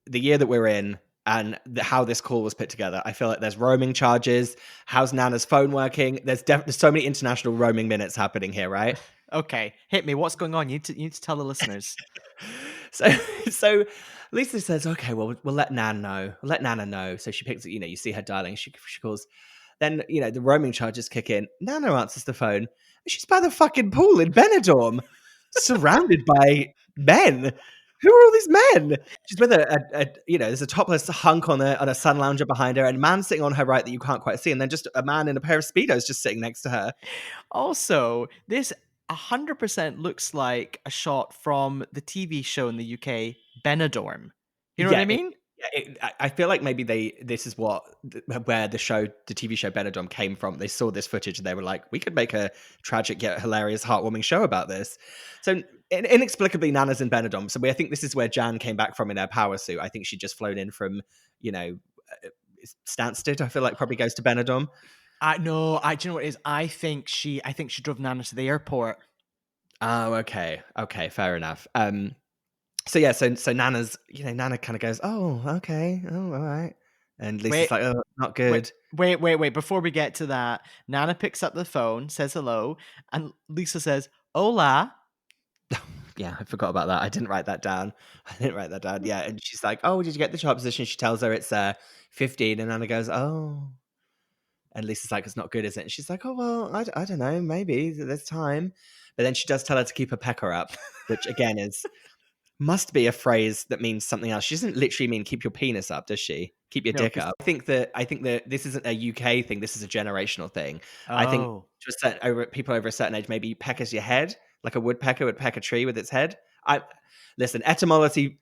Speaker 5: the year that we're in and how this call was put together. I feel like there's roaming charges. How's Nana's phone working? There's so many international roaming minutes happening here, right?
Speaker 4: Okay, hit me. What's going on? You need to tell the listeners.
Speaker 5: So Lisa says, okay, well, we'll let Nan know. We'll let Nana know. So she picks, you see her dialing. She calls. Then, the roaming charges kick in. Nana answers the phone. She's by the fucking pool in Benidorm, surrounded by men. Who are all these men? She's with there's a topless hunk on a sun lounger behind her and a man sitting on her right that you can't quite see. And then just a man in a pair of Speedos just sitting next to her.
Speaker 4: Also, this 100% looks like a shot from the TV show in the UK, Benidorm. You know what I mean?
Speaker 5: I feel like maybe this is where the TV show Benidorm came from. They saw this footage and they were like, we could make a tragic yet hilarious, heartwarming show about this. So inexplicably, Nana's in Benidorm. So I think this is where Jan came back from in her power suit. I think she'd just flown in from, Stansted. I feel like probably goes to Benidorm.
Speaker 4: Do you know what it is? I think she drove Nana to the airport.
Speaker 5: Oh, okay, fair enough. So Nana's, Nana kind of goes, oh, okay, oh, all right. And Lisa's like, oh, not good.
Speaker 4: Wait. Before we get to that, Nana picks up the phone, says hello, and Lisa says, hola.
Speaker 5: Yeah, I forgot about that. I didn't write that down. Yeah, and she's like, oh, did you get the job position? She tells her it's 15, and Nana goes, oh. And Lisa's like, it's not good, is it? And she's like, oh, well, I don't know, maybe there's time. But then she does tell her to keep her pecker up, which again is must be a phrase that means something else. She doesn't literally mean keep your penis up, does she? Keep your
Speaker 4: No,
Speaker 5: dick
Speaker 4: 'cause-
Speaker 5: up. I think that this isn't a UK thing. This is a generational thing. I think
Speaker 4: Oh.
Speaker 5: to a certain, people over a certain age, maybe peck as your head, like a woodpecker would peck a tree with its head. Listen, etymology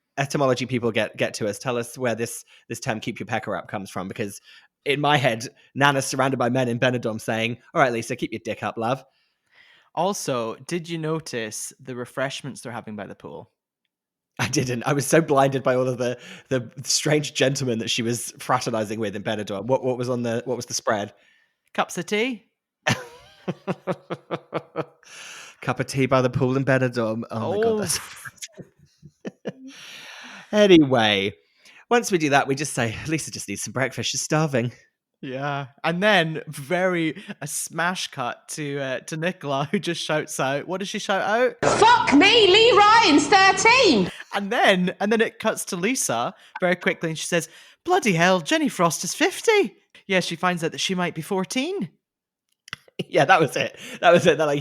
Speaker 5: people get to us. Tell us where this term "keep your pecker up" comes from, because in my head, Nana's surrounded by men in Benidorm saying, "All right, Lisa, keep your dick up, love."
Speaker 4: Also, did you notice the refreshments they're having by the pool?
Speaker 5: I didn't. I was so blinded by all of the strange gentlemen that she was fraternizing with in Benidorm. What was the spread?
Speaker 4: Cups of tea?
Speaker 5: Cup of tea by the pool in Benidorm. Oh my god, that's
Speaker 4: Oh.
Speaker 5: anyway. Once we do that, we just say Lisa just needs some breakfast. She's starving.
Speaker 4: Yeah, and then a smash cut to Nicola, who just shouts out. What does she shout out?
Speaker 2: Fuck me, Lee Ryan's 13.
Speaker 4: And then it cuts to Lisa very quickly, and she says, "Bloody hell, Jenny Frost is 50." Yeah, she finds out that she might be 14.
Speaker 5: Yeah, that was it.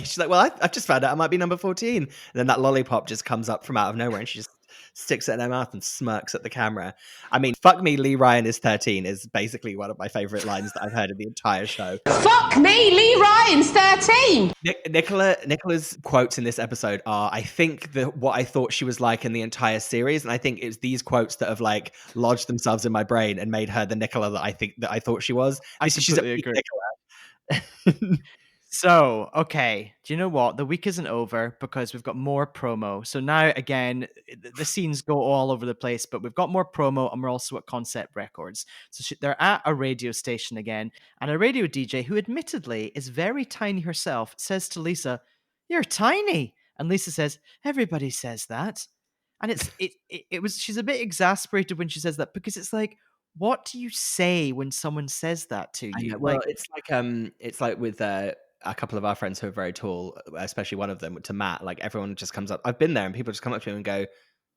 Speaker 5: She's like, well, I've just found out I might be number 14. And then that lollipop just comes up from out of nowhere, and she just sticks it in her mouth and smirks at the camera. I mean, "Fuck me, Lee Ryan is 13" is basically one of my favorite lines that I've heard in the entire show.
Speaker 2: Fuck me, Lee Ryan's 13.
Speaker 5: Nicola's quotes in this episode are, I think, what I thought she was like in the entire series, and I think it's these quotes that have like lodged themselves in my brain and made her the Nicola that I thought she was. She's a
Speaker 4: completely
Speaker 5: peak
Speaker 4: agree.
Speaker 5: Nicola.
Speaker 4: So, okay, do you know what? The week isn't over because we've got more promo. So now, again, the scenes go all over the place, but we've got more promo, and we're also at Concept Records. So they're at a radio station again, and a radio DJ, who admittedly is very tiny herself, says to Lisa, "You're tiny." And Lisa says, "Everybody says that." And she's a bit exasperated when she says that, because it's like, what do you say when someone says that to
Speaker 5: I
Speaker 4: you?
Speaker 5: know. Well, it's like with a couple of our friends who are very tall, especially one of them, to Matt. Like, everyone just comes up. I've been there, and people just come up to him and go,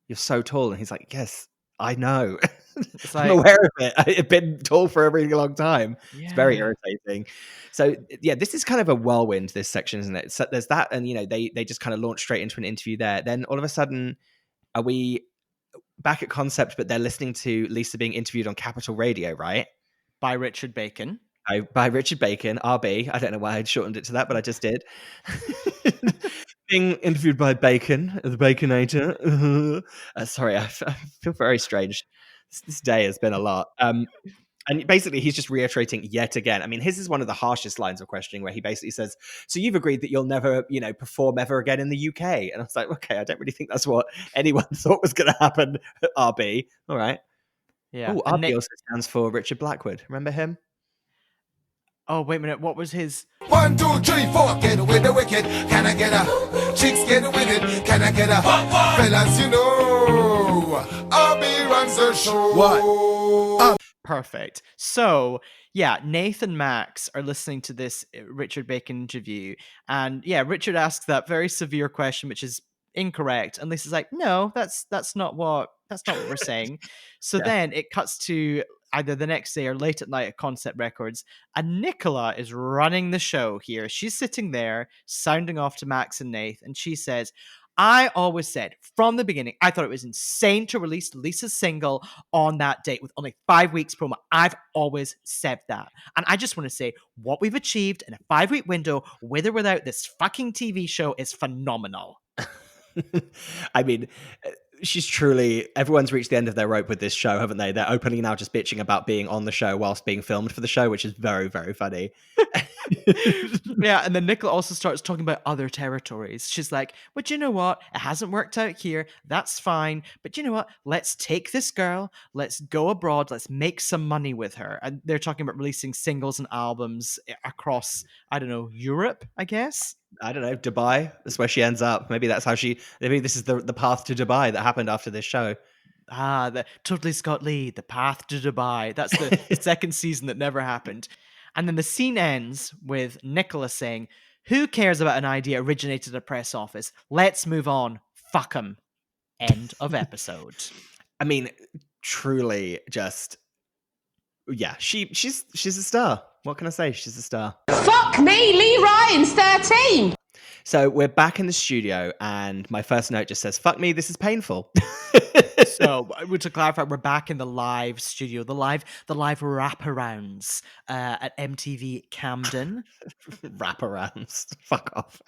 Speaker 5: "You're so tall," and he's like, "Yes, I know.
Speaker 4: It's
Speaker 5: I'm
Speaker 4: like,
Speaker 5: aware of it. I've been tall for a really long time." It's very
Speaker 4: yeah.
Speaker 5: irritating. So yeah, this is kind of a whirlwind, this section, isn't it? So there's that, and they just kind of launch straight into an interview there. Then all of a sudden, are we back at Concept, but they're listening to Lisa being interviewed on Capital Radio, right?
Speaker 4: By Richard Bacon.
Speaker 5: By Richard Bacon, RB. I don't know why I'd shortened it to that, but I just did. Being interviewed by Bacon, the Baconator. Sorry, I feel very strange. This day has been a lot. And basically, he's just reiterating yet again. I mean, his is one of the harshest lines of questioning, where he basically says, "So you've agreed that you'll never, perform ever again in the UK?" And I was like, okay, I don't really think that's what anyone thought was going to happen at RB. All right.
Speaker 4: Yeah.
Speaker 5: Oh, RB also stands for Richard Blackwood. Remember him?
Speaker 4: Oh, wait a minute. What was his?
Speaker 7: 1, 2, 3, 4, get with the wicked. Can I get a chicks get with it? Can I get a fellas? RB runs the show. What?
Speaker 4: Perfect. So, yeah, Nathan and Max are listening to this Richard Bacon interview, and yeah, Richard asks that very severe question, which is incorrect, and Lisa's like, "No, that's not what we're saying." So then it cuts to either the next day or late at night at Concept Records, and Nicola is running the show here. She's sitting there sounding off to Max and Nath, and she says, "I always said from the beginning, I thought it was insane to release Lisa's single on that date with only 5 weeks promo. I've always said that. And I just want to say what we've achieved in a 5-week window, with or without this fucking TV show, is phenomenal."
Speaker 5: I mean, everyone's reached the end of their rope with this show, haven't they? They're openly now just bitching about being on the show whilst being filmed for the show, which is very, very funny.
Speaker 4: Yeah, and then Nicola also starts talking about other territories. She's like, "But you know what? It hasn't worked out here. That's fine. But you know what? Let's take this girl. Let's go abroad. Let's make some money with her." And they're talking about releasing singles and albums across, I don't know, Europe, I guess.
Speaker 5: I don't know, Dubai. That's where she ends up. Maybe that's how maybe this is the path to Dubai that happened after this show.
Speaker 4: The Totally Scott Lee, The Path to Dubai. That's the second season that never happened. And then the scene ends with Nicola saying, "Who cares about an idea originated at a press office? Let's move on. Fuck 'em." End of episode.
Speaker 5: I mean, truly just, yeah, she's a star. What can I say? She's a star.
Speaker 2: Fuck me, Lee Ryan's 13.
Speaker 5: So we're back in the studio, and my first note just says, "Fuck me, this is painful."
Speaker 4: So, to clarify, we're back in the live studio, the live wraparounds at MTV Camden.
Speaker 5: Wraparounds. Fuck off.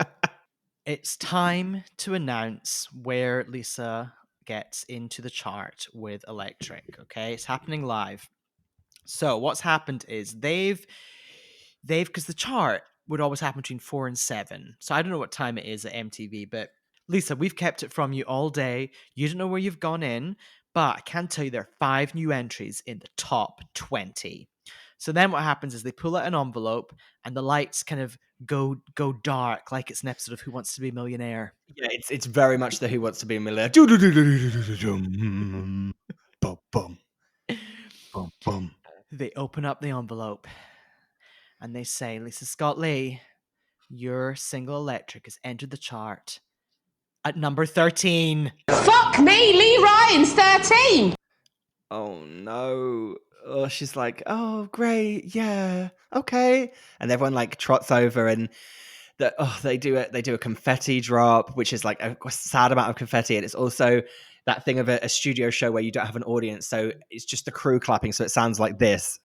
Speaker 4: It's time to announce where Lisa gets into the chart with Electric. Okay, it's happening live. So what's happened is they've because the chart would always happen between 4 and 7. So I don't know what time it is at MTV, but Lisa, we've kept it from you all day. You don't know where you've gone in, but I can tell you there are 5 new entries in the top 20. So then what happens is they pull out an envelope and the lights kind of go dark, like it's an episode of Who Wants to Be a Millionaire.
Speaker 5: Yeah, it's very much the Who Wants to Be a Millionaire. Bum, bum. Bum, bum.
Speaker 4: They open up the envelope and they say, Lisa Scott Lee, your single Electric has entered the chart at number 13.
Speaker 8: Fuck me, Lee Ryan's 13.
Speaker 5: Oh no. Oh, she's like, oh great, yeah, okay. And everyone like trots over and they do a confetti drop, which is like a sad amount of confetti, and it's also that thing of a studio show where you don't have an audience, so it's just the crew clapping, so it sounds like this.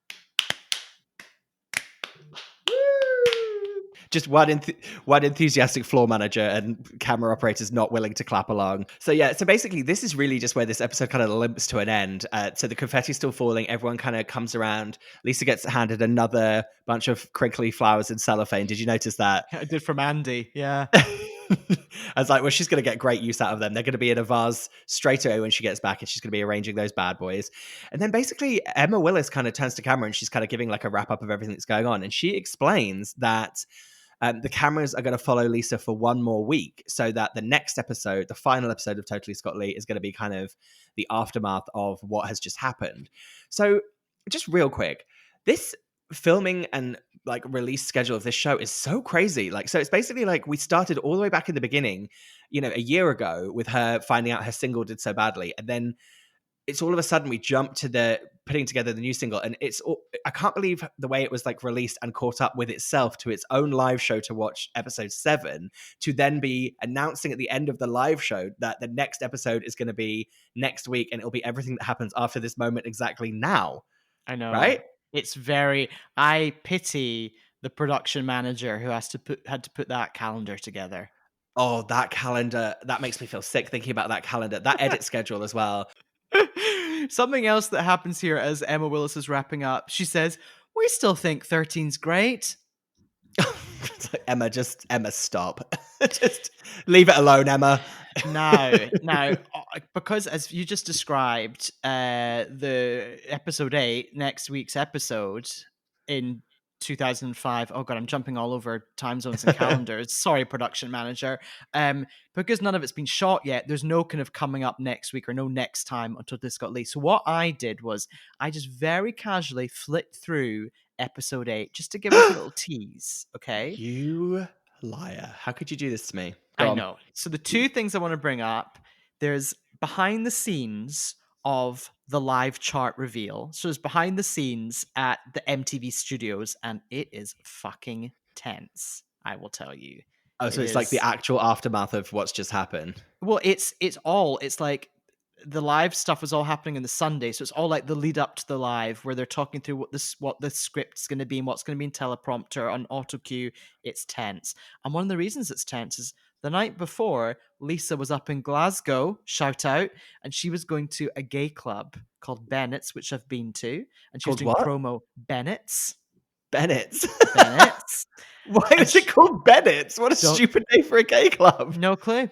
Speaker 5: Just one enthusiastic floor manager and camera operators not willing to clap along. So yeah, so basically this is really just where this episode kind of limps to an end. So the confetti's still falling. Everyone kind of comes around. Lisa gets handed another bunch of crinkly flowers in cellophane. Did you notice that?
Speaker 4: I did from Andy, yeah.
Speaker 5: I was like, well, she's going to get great use out of them. They're going to be in a vase straight away when she gets back, and she's going to be arranging those bad boys. And then basically Emma Willis kind of turns to camera and she's kind of giving like a wrap up of everything that's going on. And she explains that the cameras are going to follow Lisa for one more week, so that the next episode, the final episode of Totally Scott Lee, is going to be kind of the aftermath of what has just happened. So just real quick, this filming and like release schedule of this show is so crazy. Like, so it's basically like we started all the way back in the beginning, you know, a year ago with her finding out her single did so badly. And then it's all of a sudden we jump to the putting together the new single, and I can't believe the way it was like released and caught up with itself to its own live show to watch episode 7, to then be announcing at the end of the live show that the next episode is going to be next week, and it'll be everything that happens after this moment exactly now.
Speaker 4: I know,
Speaker 5: right?
Speaker 4: It's I pity the production manager who had to put that calendar together.
Speaker 5: Oh, that calendar, that makes me feel sick thinking about that calendar, that edit schedule as well.
Speaker 4: Something else that happens here as Emma Willis is wrapping up, she says, we still think 13's great.
Speaker 5: Emma, stop. Just leave it alone, Emma.
Speaker 4: Now, because as you just described, the episode 8, next week's episode in 2005. Oh god, I'm jumping all over time zones and calendars. Sorry, production manager. Because none of it's been shot yet, there's no kind of coming up next week or no next time on Totally Scott Lee. So what I did was I just very casually flipped through episode 8 just to give us a little tease. Okay,
Speaker 5: you liar! How could you do this to me?
Speaker 4: I know. So the two things I want to bring up, there's behind the scenes of the live chart reveal. So it's behind the scenes at the MTV studios, and it is fucking tense, I will tell you.
Speaker 5: Oh, so it's like the actual aftermath of what's just happened.
Speaker 4: Well, it's like the live stuff was all happening on the Sunday, so it's all like the lead up to the live where they're talking through what the script's going to be and what's going to be in teleprompter on auto cue. It's tense, and one of the reasons it's tense is the night before Lisa was up in Glasgow, shout out, and she was going to a gay club called Bennett's, which I've been to, and she was doing promo. Bennett's.
Speaker 5: Why is it called Bennett's? What a stupid name for a gay club.
Speaker 4: No clue.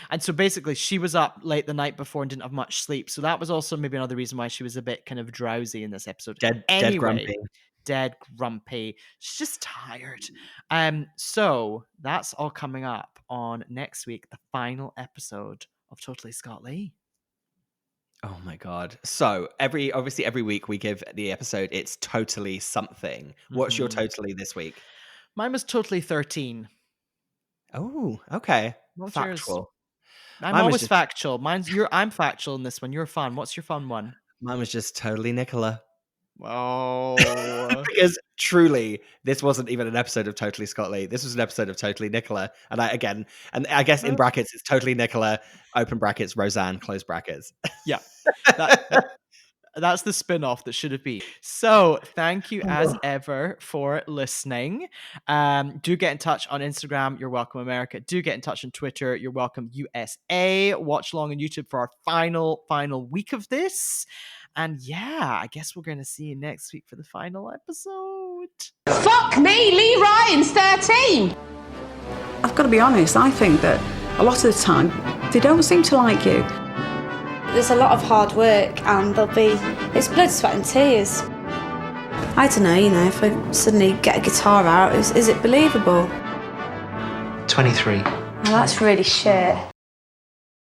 Speaker 4: And so basically she was up late the night before and didn't have much sleep. So that was also maybe another reason why she was a bit kind of drowsy in this episode.
Speaker 5: Dead grumpy.
Speaker 4: Dead grumpy. She's just tired. So that's all coming up on next week, the final episode of Totally Scott Lee.
Speaker 5: Oh my god. So every week we give the episode it's totally something. What's your totally this week?
Speaker 4: Mine was totally 13.
Speaker 5: Oh, okay.
Speaker 4: What's
Speaker 5: factual.
Speaker 4: Yours? I'm always factual. I'm factual in this one. You're fun. What's your fun one?
Speaker 5: Mine was just totally Nicola.
Speaker 4: Oh.
Speaker 5: Because truly, this wasn't even an episode of Totally Scott Lee. This was an episode of Totally Nicola. And I guess in brackets, it's Totally Nicola, open brackets, Roseanne, close brackets.
Speaker 4: Yeah. That's the spin-off that should have been. So thank you as ever for listening. Do get in touch on Instagram. You're welcome, America. Do get in touch on Twitter. You're welcome, USA. Watch along on YouTube for our final week of this. And yeah, I guess we're going to see you next week for the final episode.
Speaker 8: Fuck me, Lee Ryan's 13.
Speaker 1: I've got to be honest, I think that a lot of the time they don't seem to like you.
Speaker 2: There's a lot of hard work and it's blood, sweat and tears. I don't know, if I suddenly get a guitar out, is it believable?
Speaker 3: 23.
Speaker 2: Well, that's really shit.